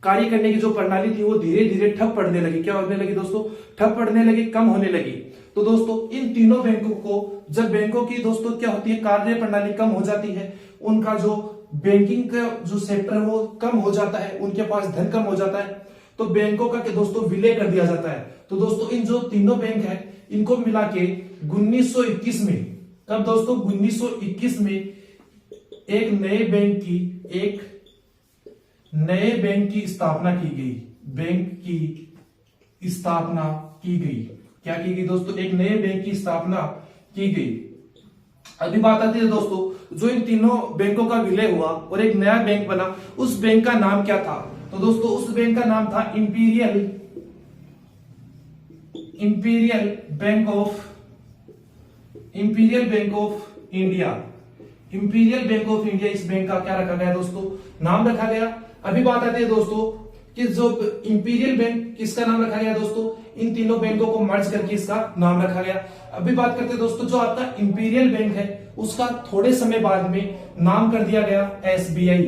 B: कार्य करने की जो प्रणाली थी, वो धीरे धीरे ठप पड़ने लगी। क्या होने लगी दोस्तों? ठप पड़ने लगी, कम होने लगी। तो दोस्तों इन तीनों बैंकों को, जब बैंकों की दोस्तों क्या होती है, कार्य प्रणाली कम हो जाती है, उनका जो बैंकिंग का जो सेक्टर है वो कम हो जाता है, उनके पास धन कम हो जाता है, तो बैंकों का दोस्तों विलय कर दिया जाता है। तो दोस्तों इन जो तीनों बैंक है, इनको मिला के 1921 में, कब दोस्तों? 1921 में एक नए बैंक की स्थापना की गई। बैंक की स्थापना की गई। क्या की गई दोस्तों? एक नए बैंक की स्थापना की गई। अभी बात आती है दोस्तों, जो इन तीनों बैंकों का विलय हुआ और एक नया बैंक बना, उस बैंक का नाम क्या था? तो दोस्तों उस बैंक का नाम था imperial bank of India. Imperial bank of India, इस बैंक का क्या रखा गया दोस्तों? नाम रखा गया। अभी बात आती है दोस्तों कि जो इंपीरियल बैंक, किसका नाम रखा गया दोस्तों? इन तीनों बैंकों को मर्ज करके इसका नाम रखा गया। अभी बात करते हैं दोस्तों, जो आपका इंपीरियल बैंक है, उसका थोड़े समय बाद में नाम कर दिया गया एसबीआई।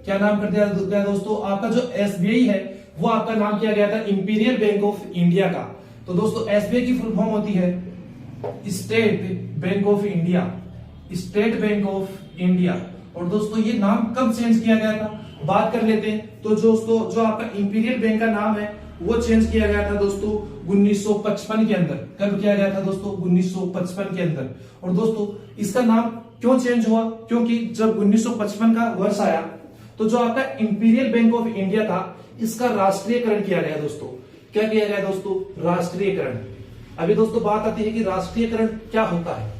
B: क्या नाम कर दिया गया दोस्तों? आपका जो एसबीआई है, वो आपका नाम किया गया था इंपीरियल बैंक ऑफ इंडिया का। तो दोस्तों एसबीआई की फुल फॉर्म होती है state bank of India. State bank of India. और दोस्तों ये नाम कब चेंज किया गया था, बात कर लेते हैं। तो दोस्तों जो आपका इंपीरियल बैंक का नाम है, वो चेंज किया गया था दोस्तों 1955 के अंदर। कब किया गया था दोस्तों? 1955 के अंदर। और दोस्तों इसका नाम क्यों चेंज हुआ? क्योंकि जब 1955 का वर्ष आया, तो जो आपका इंपीरियल बैंक ऑफ इंडिया था, इसका राष्ट्रीयकरण किया गया दोस्तों। क्या किया गया दोस्तों? राष्ट्रीयकरण। अभी दोस्तों बात आती है कि राष्ट्रीयकरण क्या होता है।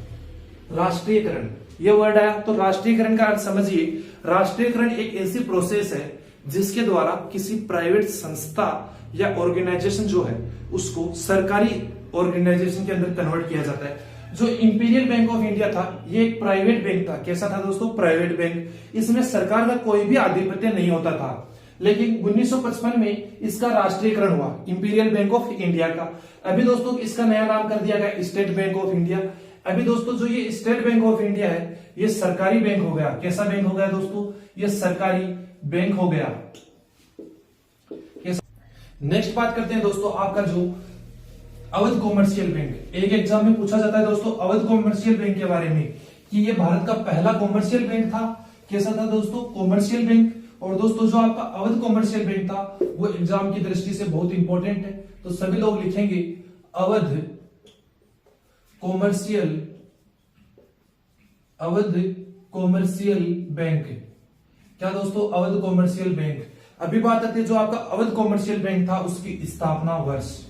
B: राष्ट्रीयकरण ये वर्ड आया, तो राष्ट्रीयकरण का अर्थ समझिए। राष्ट्रीयकरण एक ऐसी प्रोसेस है जिसके द्वारा किसी प्राइवेट संस्था या ऑर्गेनाइजेशन जो है, उसको सरकारी ऑर्गेनाइजेशन के अंदर कन्वर्ट किया जाता है। जो इंपीरियल बैंक ऑफ इंडिया था, ये एक प्राइवेट बैंक था। कैसा था दोस्तों? Private bank. इसमें सरकार का कोई भी आधिपत्य नहीं होता था। लेकिन 1955 में इसका राष्ट्रीयकरण हुआ, इंपीरियल बैंक ऑफ इंडिया का। अभी दोस्तों इसका नया नाम कर दिया गया स्टेट बैंक ऑफ इंडिया। अभी दोस्तों जो ये स्टेट बैंक ऑफ इंडिया है, ये सरकारी बैंक हो गया। कैसा बैंक हो गया दोस्तों? ये सरकारी बैंक हो गया। नेक्स्ट बात करते हैं दोस्तों, आपका जो अवध कॉमर्शियल बैंक, एक एग्जाम में पूछा जाता है दोस्तों अवध कॉमर्शियल बैंक के बारे में, कि ये भारत का पहला कॉमर्शियल बैंक था। कैसा था दोस्तों? Commercial bank. और दोस्तों जो आपका अवध कॉमर्शियल बैंक था, वो एग्जाम की दृष्टि से बहुत इंपॉर्टेंट है। तो सभी लोग लिखेंगे अवध कॉमर्शियल बैंक। क्या दोस्तों? Awadh commercial bank. अभी बात आती है जो आपका अवध कॉमर्शियल बैंक था, उसकी स्थापना वर्ष।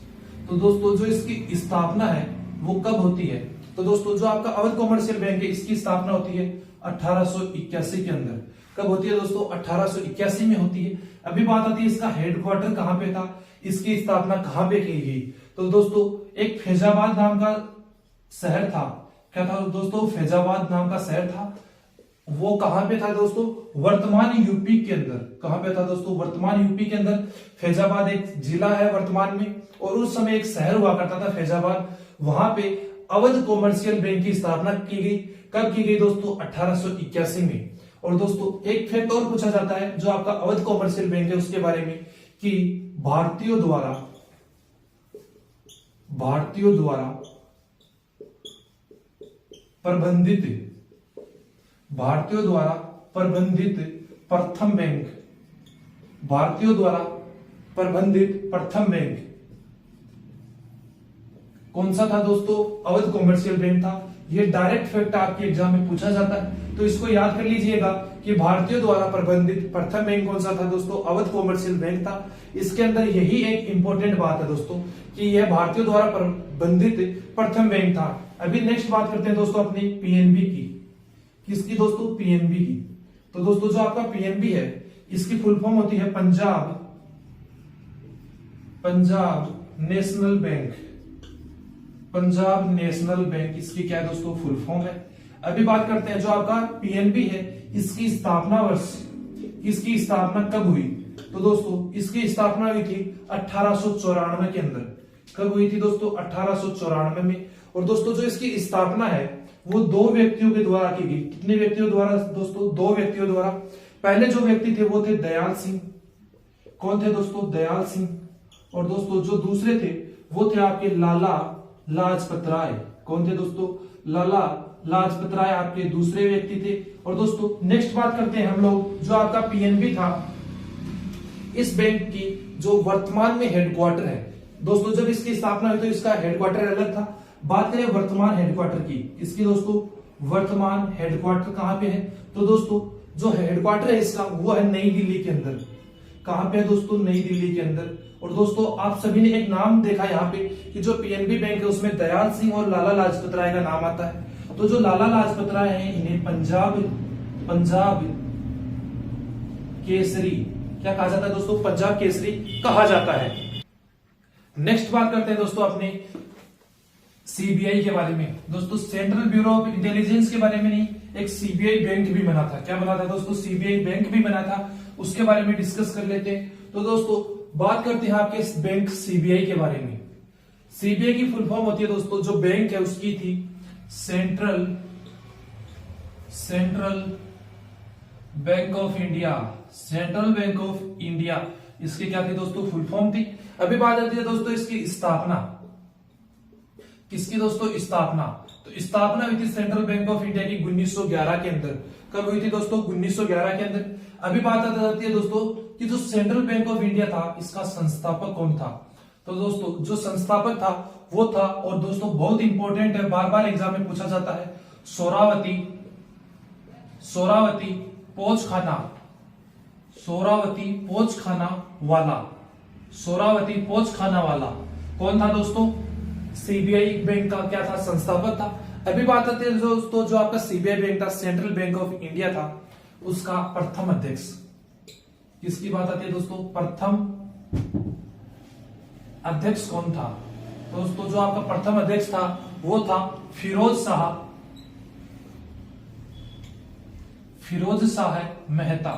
B: तो दोस्तों जो इसकी स्थापना है वो कब होती है? तो दोस्तों जो आपका अवध कॉमर्शियल बैंक है, इसकी स्थापना होती है 1881 के अंदर। कब होती है दोस्तों? 1881 में होती है। अभी बात आती है इसका हेडक्वार्टर कहां पे था, इसकी स्थापना कहां पे की गई? तो दोस्तों एक फैजाबाद नाम का शहर था। क्या था दोस्तों? फैजाबाद नाम का शहर था। वो कहां पे था दोस्तों? वर्तमान यूपी के अंदर। कहां पे था दोस्तों? वर्तमान यूपी के अंदर। फैजाबाद एक जिला है वर्तमान में, और उस समय एक शहर हुआ करता था फैजाबाद। वहां पे अवध कॉमर्शियल बैंक की स्थापना की गई। कब की गई दोस्तों? 1881 में। और दोस्तों एक फैक्ट और पूछा जाता है जो आपका अवध कॉमर्शियल बैंक है उसके बारे में, कि भारतीयों द्वारा प्रबंधित प्रथम बैंक। भारतीयों द्वारा प्रबंधित प्रथम बैंक कौन सा था दोस्तों? अवध कॉमर्शियल बैंक था। ये डायरेक्ट फैक्ट आपके एग्जाम में पूछा जाता है। तो इसको याद कर लीजिएगा कि भारतीयों द्वारा प्रबंधित प्रथम बैंक कौन सा था दोस्तों, अवध कॉमर्शियल बैंक था। इसके अंदर यही एक इंपॉर्टेंट बात है दोस्तों कि यह भारतीयों द्वारा प्रबंधित प्रथम बैंक था। अभी नेक्स्ट बात करते हैं दोस्तों अपनी पीएनबी की। किसकी दोस्तों, पीएनबी की। तो दोस्तों जो आपका पीएनबी है इसकी फुल फॉर्म होती है Punjab national bank. Punjab national bank इसकी क्या है दोस्तों, फुल फॉर्म है। अभी बात करते हैं जो आपका पीएनबी है इसकी स्थापना वर्ष, इसकी स्थापना कब हुई। तो दोस्तों इसकी स्थापना हुई थी 1894 के अंदर। कब हुई थी दोस्तों, 1894 में। और दोस्तों जो इसकी स्थापना है वो दो व्यक्तियों के द्वारा की गई। कितने व्यक्तियों द्वारा दोस्तों, दो व्यक्तियों द्वारा। पहले जो व्यक्ति थे वो थे दयाल सिंह। कौन थे दोस्तों, दयाल सिंह। और दोस्तों जो दूसरे थे वो थे आपके लाला लाजपत राय। कौन थे दोस्तों, लाला लाजपत राय आपके दूसरे व्यक्ति थे। और दोस्तों नेक्स्ट बात करते हैं हम लोग जो आपका पीएनबी था, इस बैंक की जो वर्तमान में हेडक्वार्टर है दोस्तों, जब इसकी स्थापना हुई तो इसका हेडक्वार्टर अलग था। बात करें वर्तमान हेडक्वार्टर की, इसकी दोस्तों वर्तमान हेडक्वार्टर कहां पे है। तो दोस्तों जो हेडक्वार्टर है इसका वो है नई दिल्ली के अंदर। कहां पे है दोस्तों, नई दिल्ली के अंदर। और दोस्तों आप सभी ने एक नाम देखा यहाँ पे कि जो पीएनबी बैंक है उसमें दयाल सिंह और लाला लाजपत राय का नाम आता है। तो जो लाला लाजपत राय हैं इन्हें पंजाब केसरी क्या कहा जाता है दोस्तों, पंजाब केसरी कहा जाता है। नेक्स्ट बात करते हैं दोस्तों अपने सीबीआई के बारे में। दोस्तों सेंट्रल ब्यूरो ऑफ इंटेलिजेंस के बारे में नहीं, एक सीबीआई बैंक भी बना था। क्या बना था दोस्तों, सीबीआई बैंक भी बना था। उसके बारे में डिस्कस कर लेते हैं। तो दोस्तों बात करते हैं आपके इस बैंक सीबीआई के बारे में। सीबीआई की फुल फॉर्म होती है दोस्तों, जो बैंक है उसकी थी central bank of India. Central bank of India इसकी क्या थी दोस्तों, फुल फॉर्म थी। अभी बात आती है दोस्तों इसकी स्थापना। किसकी दोस्तों, स्थापना। तो स्थापना हुई थी सेंट्रल बैंक ऑफ इंडिया की 1911 के अंदर। कब हुई थी दोस्तों, 1911 के अंदर। अभी बात आती है दोस्तों कि जो सेंट्रल बैंक ऑफ इंडिया था इसका संस्थापक कौन था। तो दोस्तों जो संस्थापक था वो था, और दोस्तों बहुत इंपॉर्टेंट है, बार बार एग्जाम में पूछा जाता है, सोरावती पोचखाना वाला कौन था दोस्तों, सीबीआई बैंक का क्या था, संस्थापक था। अभी बात आती है दोस्तों जो आपका सीबीआई बैंक था, सेंट्रल बैंक ऑफ इंडिया था, उसका प्रथम अध्यक्ष। किसकी बात आती है दोस्तों, प्रथम अध्यक्ष कौन था। दोस्तों जो आपका प्रथम अध्यक्ष था वो था फिरोज शाह मेहता।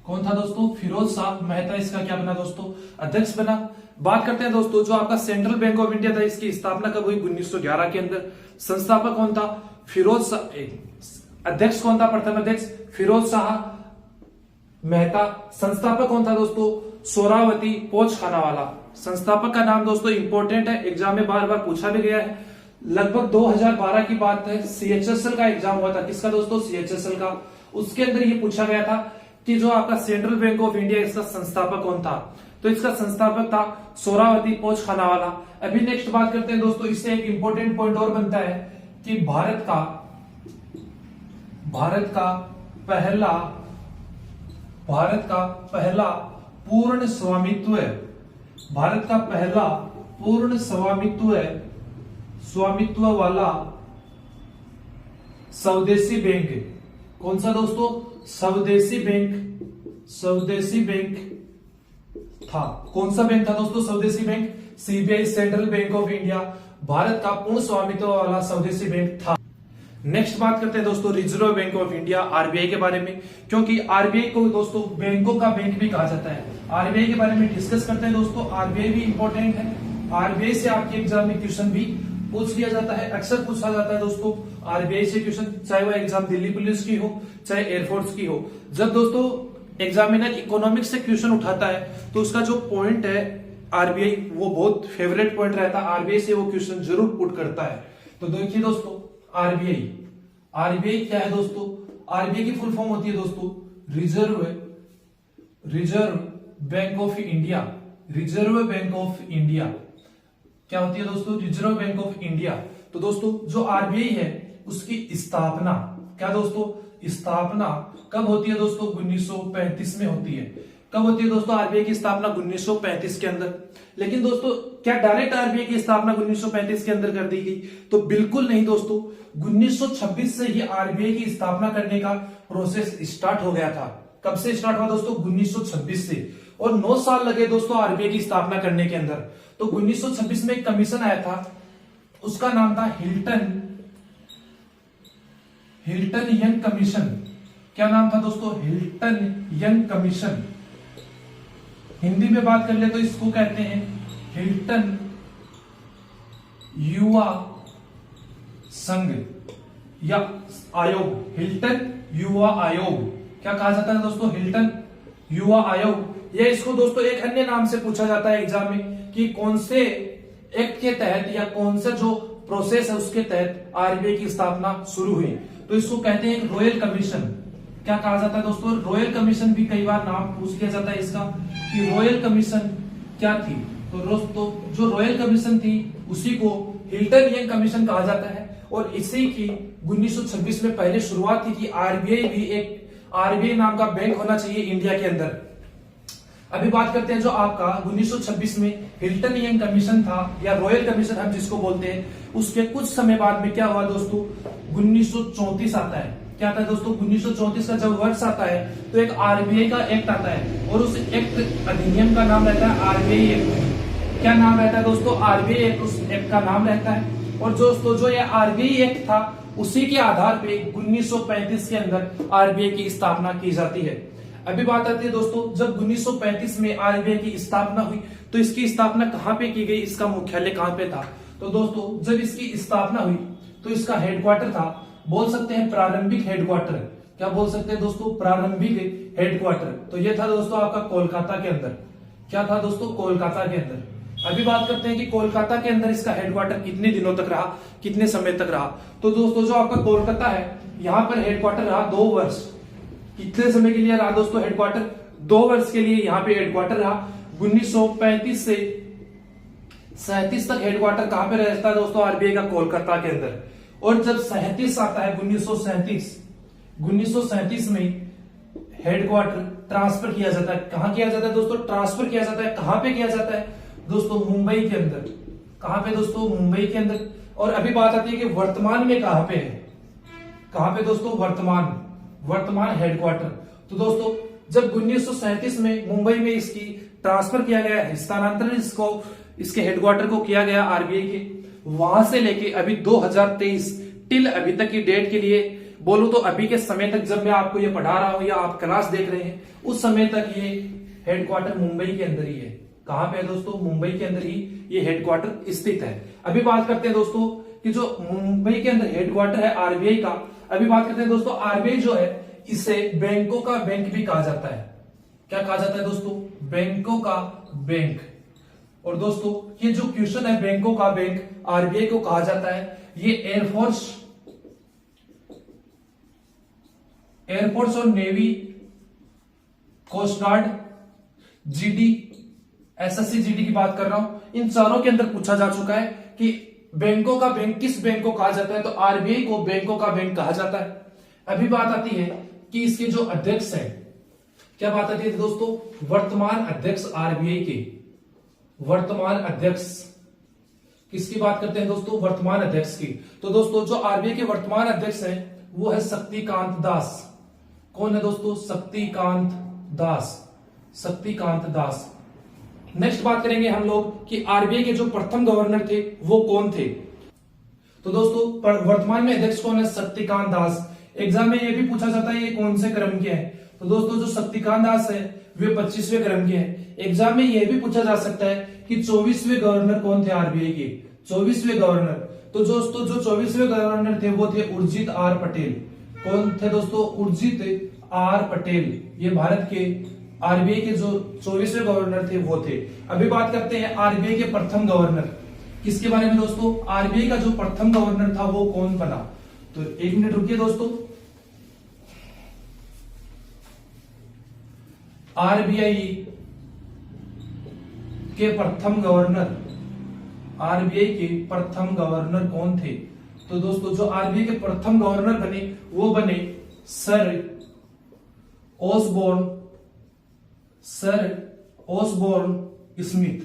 B: कौन था दोस्तों, फिरोज शाह मेहता इसका क्या बना दोस्तों, अध्यक्ष बना। बात करते हैं दोस्तों जो आपका सेंट्रल बैंक ऑफ इंडिया था इसकी स्थापना कब हुई, 1911 के अंदर। संस्थापक कौन था, फिरोज शाह। अध्यक्ष कौन था, प्रथम अध्यक्ष फिरोज शाह मेहता। संस्थापक कौन था दोस्तों, सोरावती पोचखाना वाला। संस्थापक का नाम दोस्तों इंपॉर्टेंट है, एग्जाम में बार बार पूछा भी गया है। लगभग 2012 की बात है, सीएचएसएल का एग्जाम हुआ था। किसका दोस्तों, सीएचएसएल का। उसके अंदर ये पूछा गया था कि जो आपका सेंट्रल बैंक ऑफ इंडिया इसका संस्थापक कौन था। तो इसका संस्थापक था सोरावती पोचखाना वाला। अभी नेक्स्ट बात करते हैं दोस्तों, इससे एक इंपॉर्टेंट पॉइंट और बनता है कि भारत का पहला पूर्ण स्वामित्व वाला स्वदेशी बैंक कौन सा दोस्तों, स्वदेशी बैंक था। कौन सा बैंक था दोस्तों, स्वदेशी bank. CBI central bank of India Bharat का पूर्ण स्वामित्व वाला स्वदेशी बैंक था। नेक्स्ट बात करते हैं दोस्तों reserve bank of India RBI के बारे में, क्योंकि आरबीआई को दोस्तों बैंकों का बैंक भी कहा जाता है। आरबीआई के बारे में डिस्कस करते हैं दोस्तों। आरबीआई भी इंपॉर्टेंट है, आरबीआई से आपके एग्जाम में क्वेश्चन भी पूछ लिया जाता है, अक्सर पूछा जाता है दोस्तों आरबीआई से क्वेश्चन, चाहे वो एग्जाम दिल्ली पुलिस की हो चाहे एयरफोर्स की हो। जब दोस्तों एग्जामिनर इकोनॉमिक्स से क्वेश्चन उठाता है तो उसका जो पॉइंट है आरबीआई वो बहुत फेवरेट पॉइंट रहता है, आरबीआई से वो क्वेश्चन जरूर पुट करता है। तो देखिए दोस्तों आरबीआई क्या है दोस्तों, आरबीआई की फुल फॉर्म होती है दोस्तों reserve bank of India. Reserve bank of India क्या होती है दोस्तों, रिजर्व बैंक ऑफ इंडिया। तो दोस्तों जो आरबीआई है उसकी स्थापना क्या दोस्तों, स्थापना कब होती है दोस्तों? 1935 में होती है। कब होती है दोस्तों आरबीआई की स्थापना? 1935 के अंदर। लेकिन दोस्तों क्या डायरेक्ट आरबीआई की स्थापना 1935 के अंदर कर दी गई? तो बिल्कुल नहीं दोस्तों, 1926 से ही आरबीआई की स्थापना करने का प्रोसेस स्टार्ट हो गया था। कब से स्टार्ट हुआ दोस्तों? 1926 से। और 9 साल लगे दोस्तों आरबीआई की स्थापना करने के अंदर। तो 1926 में एक कमीशन आया था, उसका नाम था हिल्टन यंग कमीशन। क्या नाम था दोस्तों? Hilton young commission. हिंदी में बात कर ले तो इसको कहते हैं हिल्टन युवा संघ या आयोग, हिल्टन युवा आयोग। क्या कहा जाता है दोस्तों? हिल्टन युवा आयोग। या इसको दोस्तों एक अन्य नाम से पूछा जाता है एग्जाम में कि कौन से एक्ट के तहत या कौन सा जो प्रोसेस है उसके तहत आरबीआई की स्थापना शुरू हुई। तो इसको कहते हैं रॉयल कमीशन। क्या कहा जाता है दोस्तों? रॉयल कमीशन भी कई बार नाम पूछ लिया जाता है इसका कि रॉयल कमीशन क्या थी। तो दोस्तों जो रॉयल कमीशन थी उसी को हिल्टन यंग कमीशन कहा जाता है। और इसी की 1926 में पहले शुरुआत थी कि आरबीआई भी एक आरबीआई नाम का बैंक होना चाहिए इंडिया के अंदर। अभी बात करते हैं जो आपका 1926 में हिल्टन यंग कमीशन था या रॉयल कमीशन हम जिसको बोलते हैं, उसके कुछ समय बाद में क्या हुआ दोस्तों? 1934 आता है। क्या आता है दोस्तों? 1934 का जब वर्ष आता है तो एक आरबीआई का एक्ट आता है और उस एक्ट अधिनियम का नाम रहता है आरबीआई एक्ट। क्या नाम रहता है दोस्तों? आरबीआई एक्ट उस एक्ट का नाम रहता है। और दोस्तों जो ये आरबीआई एक्ट था उसी के आधार पे 1935 के अंदर आरबीआई की स्थापना की जाती है। अभी बात आती है दोस्तों जब 1935 में आरबीआई की स्थापना हुई तो इसकी स्थापना कहां पे की गई, इसका मुख्यालय कहां पे था? तो दोस्तों जब इसकी स्थापना हुई तो इसका हेडक्वार्टर था, बोल सकते हैं प्रारंभिक हेडक्वार्टर। क्या बोल सकते हैं दोस्तों? प्रारंभिक हेडक्वार्टर। तो ये था दोस्तों आपका कोलकाता के अंदर। क्या था दोस्तों? कोलकाता के अंदर। अभी बात करते हैं कि कोलकाता के अंदर इसका हेडक्वार्टर कितने दिनों तक रहा, कितने समय तक रहा। तो दोस्तों जो आपका कोलकाता है यहां पर हेडक्वार्टर रहा 2 वर्ष। कितने समय के लिए रहा दोस्तों हेडक्वार्टर? 2 वर्ष के लिए यहाँ पे हेडक्वार्टर रहा। 1935 से 37 तक हेडक्वार्टर कहां पे रहता है दोस्तों? आरबीआई का कोलकाता के अंदर। और जब 37 आता है 1937 में हेडक्वार्टर ट्रांसफर किया जाता है। कहां किया जाता है दोस्तों? ट्रांसफर किया जाता है। कहां पे किया जाता है दोस्तों? मुंबई के अंदर। कहां पे दोस्तों? मुंबई के अंदर। और अभी बात आती है कि वर्तमान में कहां पे है? कहां पे दोस्तों? वर्तमान हेडक्वार्टर। तो दोस्तों जब 1937 में मुंबई में इसकी ट्रांसफर किया गया, स्थानांतरण इसके हेडक्वार्टर को किया गया आरबीआई के, वहां से लेके अभी 2023 टिल अभी तक की डेट के लिए बोलूं तो अभी के समय तक जब मैं आपको ये पढ़ा रहा हूं या आप क्लास देख रहे हैं उस समय तक ये हेडक्वार्टर मुंबई के अंदर ही है। कहां पे है दोस्तों? मुंबई के अंदर ही ये हेडक्वार्टर स्थित है। अभी बात करते हैं दोस्तों कि जो मुंबई के अंदर हेडक्वार्टर है आरबीआई का, अभी बात करते हैं दोस्तों आरबीआई जो है इसे बैंकों का बैंक भी कहा जाता है। क्या कहा जाता है दोस्तों? बैंकों का बैंक। और दोस्तों ये जो क्वेश्चन है बैंकों का बैंक आरबीआई को कहा जाता है, ये एयरफोर्स और navy, coast guard, GD, SSC GD की बात कर रहा हूं, इन चारों के अंदर पूछा जा चुका है कि बैंकों का बैंक किस बैंक को कहा जाता है। तो आरबीआई को बैंकों का बैंक कहा जाता है। अभी बात आती है कि इसके जो अध्यक्ष है, क्या बात आती है दोस्तों? वर्तमान अध्यक्ष आरबीआई के, वर्तमान अध्यक्ष किसकी बात करते हैं दोस्तों? वर्तमान अध्यक्ष की। तो दोस्तों जो आरबीआई के वर्तमान अध्यक्ष है वो है शक्तिकांत दास। कौन है दोस्तों? शक्तिकांत दास। नेक्स्ट बात करेंगे हम लोग कि आरबीआई के जो प्रथम गवर्नर थे वो कौन थे। तो दोस्तों वर्तमान में अध्यक्ष कौन है? शक्तिकांत दास। एग्जाम में ये भी पूछा जाता है ये कौन से क्रम के हैं। तो दोस्तों जो शक्तिकांत दास है वे 25वें क्रम के हैं। एग्जाम में यह भी पूछा जा सकता है कि 24वें गवर्नर कौन थे आरबीआई के? 24वें गवर्नर। तो दोस्तों जो 24वें गवर्नर थे वो थे उर्जित आर पटेल। कौन थे दोस्तों? उर्जित आर पटेल। ये भारत के आरबीआई के जो 24वें गवर्नर थे वो थे। अभी बात करते हैं आरबीआई के प्रथम गवर्नर किसके बारे में दोस्तों? आरबीआई का जो प्रथम गवर्नर था वो कौन बना? तो 1 मिनट रुकिए दोस्तों। आरबीआई के प्रथम गवर्नर कौन थे? तो दोस्तों जो आरबीआई के प्रथम गवर्नर बने वो बने sir Osborne Smith.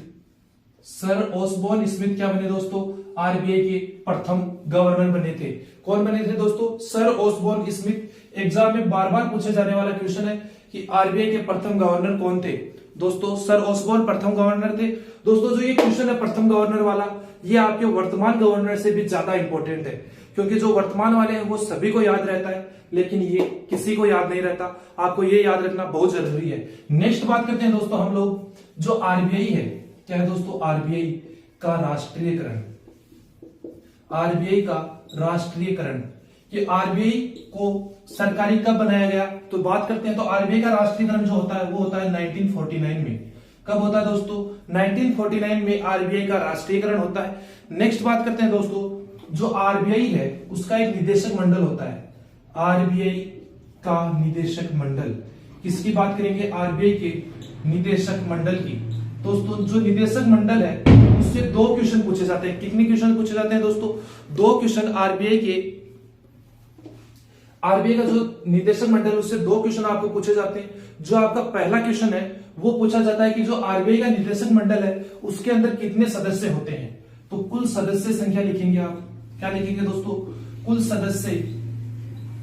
B: Sir Osborne Smith क्या बने दोस्तों? आरबीआई के प्रथम गवर्नर बने थे। कौन बने थे दोस्तों? Sir Osborne Smith. एग्जाम में बार बार पूछे जाने वाला क्वेश्चन है कि आरबीआई के प्रथम गवर्नर कौन थे? दोस्तों सर ओसबोर्न प्रथम गवर्नर थे। दोस्तों जो ये क्वेश्चन है प्रथम गवर्नर वाला, ये आपके वर्तमान गवर्नर से भी ज्यादा इंपॉर्टेंट है, क्योंकि जो वर्तमान वाले हैं वो सभी को याद रहता है, लेकिन ये किसी को याद नहीं रहता। आपको ये याद रखना बहुत जरूरी है। नेक्स्ट बात करते हैं दोस्तों हम लोग, जो आरबीआई है, क्या है दोस्तों? आरबीआई का राष्ट्रीयकरण। आरबीआई का राष्ट्रीयकरण, कि आरबीआई को सरकारी कब बनाया गया? तो बात करते हैं तो आरबीआई का राष्ट्रीयकरण जो होता है वो होता है 1949 में। कब होता है दोस्तों? 1949 में आरबीआई का राष्ट्रीयकरण होता है। नेक्स्ट बात करते हैं दोस्तों, जो आरबीआई है उसका एक निदेशक मंडल होता है। आरबीआई का निदेशक मंडल, किसकी बात करेंगे? आरबीआई के निदेशक मंडल की। दोस्तों जो निदेशक मंडल है उससे 2 क्वेश्चन पूछे जाते हैं। कितने क्वेश्चन पूछे जाते हैं दोस्तों? 2 क्वेश्चन आरबीआई का जो निदेशक मंडल उससे 2 क्वेश्चन आपको पूछे जाते हैं। जो आपका पहला क्वेश्चन है वो पूछा जाता है कि जो आरबीआई का निदेशक मंडल है उसके अंदर कितने सदस्य होते हैं? तो कुल सदस्य संख्या लिखेंगे आप। क्या लिखेंगे दोस्तों? कुल सदस्य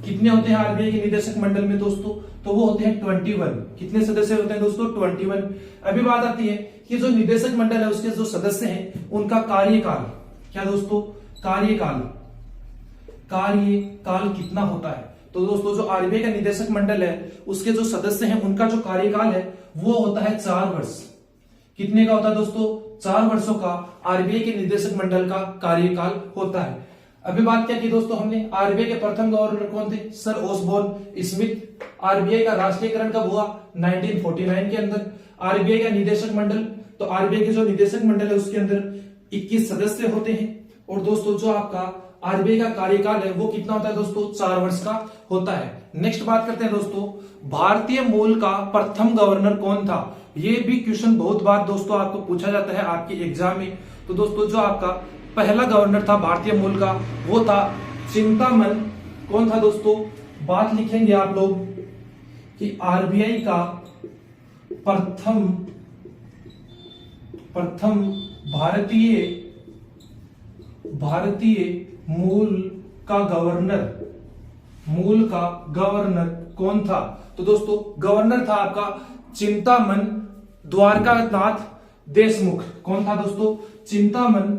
B: कितने होते हैं आरबीआई के निदेशक मंडल में दोस्तों? तो वो होते हैं 21। कितने सदस्य होते हैं दोस्तों? 21। अभी बात आती है कि जो निदेशक मंडल है उसके जो सदस्य हैं उनका कार्यकाल, क्या दोस्तों? कार्यकाल कितना होता है? तो दोस्तों जो आरबीआई का निदेशक मंडल है उसके जो सदस्य हैं उनका जो कार्यकाल है वो होता है 4 वर्ष। कितने का होता है दोस्तों? 4 वर्षों का आरबीआई के निदेशक मंडल का कार्यकाल होता है। अभी बात क्या की दोस्तों हमने? आरबीआई के प्रथम गवर्नर कौन थे? Sir Osborne Smith. आरबीआई का राष्ट्रीयकरण कब हुआ? 1949 के अंदर। आरबीआई का निदेशक मंडल, तो आरबीआई के जो निदेशक मंडल है उसके अंदर 21 सदस्य होते हैं। और दोस्तों जो आपका आरबीआई का कार्यकाल है वो कितना होता है दोस्तों? 4 वर्ष का होता है। नेक्स्ट बात करते हैं दोस्तों, भारतीय मूल का प्रथम गवर्नर कौन था? ये भी क्वेश्चन बहुत बार दोस्तों आपको पूछा जाता है आपकी एग्जाम में। तो दोस्तों जो आपका पहला गवर्नर था भारतीय मूल का वो था चिंतामन। कौन था दोस्तों? बात लिखेंगे आप लोग कि आरबीआई का प्रथम भारतीय मूल का गवर्नर कौन था? तो दोस्तों गवर्नर था आपका चिंतामन द्वारकानाथ देशमुख। कौन था दोस्तों? चिंतामन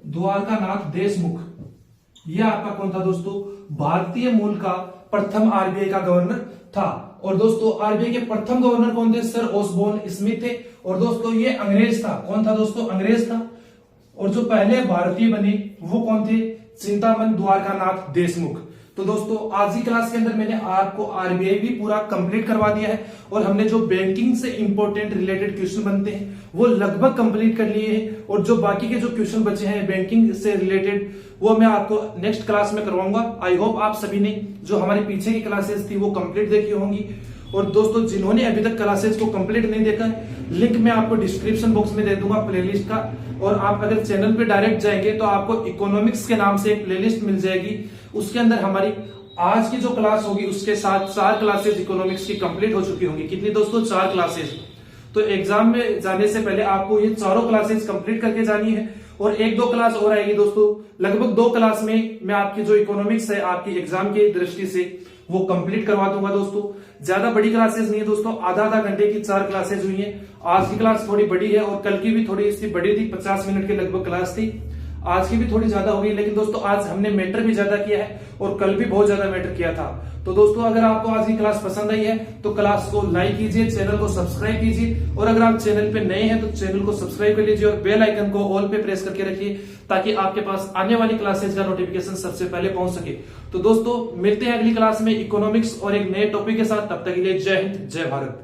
B: द्वारकानाथ देशमुख। यह आपका कौन था दोस्तों? भारतीय मूल का प्रथम आरबीआई का गवर्नर था। और दोस्तों आरबीआई के प्रथम गवर्नर कौन थे? सर ओसबोर्न स्मिथ थे। और दोस्तों ये अंग्रेज था। कौन था दोस्तों? अंग्रेज था। और जो पहले भारतीय बने वो कौन थे? चिंतामन द्वारकानाथ देशमुख। तो दोस्तों आज की क्लास के अंदर मैंने आपको आरबीआई भी पूरा कंप्लीट करवा दिया है और हमने जो बैंकिंग से इंपॉर्टेंट रिलेटेड क्वेश्चन बनते हैं वो लगभग कंप्लीट कर लिए हैं। और जो बाकी के जो क्वेश्चन बचे हैं बैंकिंग से रिलेटेड वो मैं आपको नेक्स्ट क्लास में करवाऊंगा। आई होप आप सभी ने जो हमारे पीछे की क्लासेस थी वो कंप्लीट देखी होंगी। और दोस्तों जिन्होंने अभी तक क्लासेस को कंप्लीट नहीं देखा है, लिंक मैं आपको डिस्क्रिप्शन बॉक्स में दे दूंगा प्लेलिस्ट का। और आप अगर चैनल पे डायरेक्ट जाएंगे तो आपको इकोनॉमिक्स के नाम से एक प्लेलिस्ट मिल जाएगी। उसके अंदर हमारी आज की जो क्लास होगी उसके साथ 4 क्लासेस इकोनॉमिक्स की कंप्लीट हो चुकी होंगी। कितनी दोस्तों? 4 क्लासेस। तो एग्जाम में जाने से पहले आपको ये चारों क्लासेस कंप्लीट करके जानी है। और 1-2 क्लास और आएगी दोस्तों। लगभग 2 क्लास में मैं आपकी जो इकोनॉमिक्स है आपकी एग्जाम की दृष्टि से वो कंप्लीट करवा दूंगा दोस्तों। ज्यादा बड़ी क्लासेस नहीं है दोस्तों, आधा घंटे की 4 क्लासेस हुई हैं। आज की क्लास थोड़ी बड़ी है और कल की भी थोड़ी सी बड़ी थी, 50 मिनट के लगभग क्लास थी। आज की भी थोड़ी ज्यादा हो गई, लेकिन दोस्तों आज हमने मैटर भी ज्यादा किया है और कल भी बहुत ज्यादा मैटर किया था। तो दोस्तों अगर आपको आज की क्लास पसंद आई है तो क्लास को लाइक कीजिए, चैनल को सब्सक्राइब कीजिए। और अगर आप चैनल पे नए हैं तो चैनल को सब्सक्राइब कर लीजिए और बेल आइकन को ऑल पे प्रेस करके रखिए ताकि आपके पास आने वाली क्लासेस का नोटिफिकेशन सबसे पहले पहुंच सके। तो दोस्तों मिलते हैं अगली क्लास में इकोनॉमिक्स और एक नए टॉपिक के साथ। तब तक के लिए जय हिंद, जय भारत।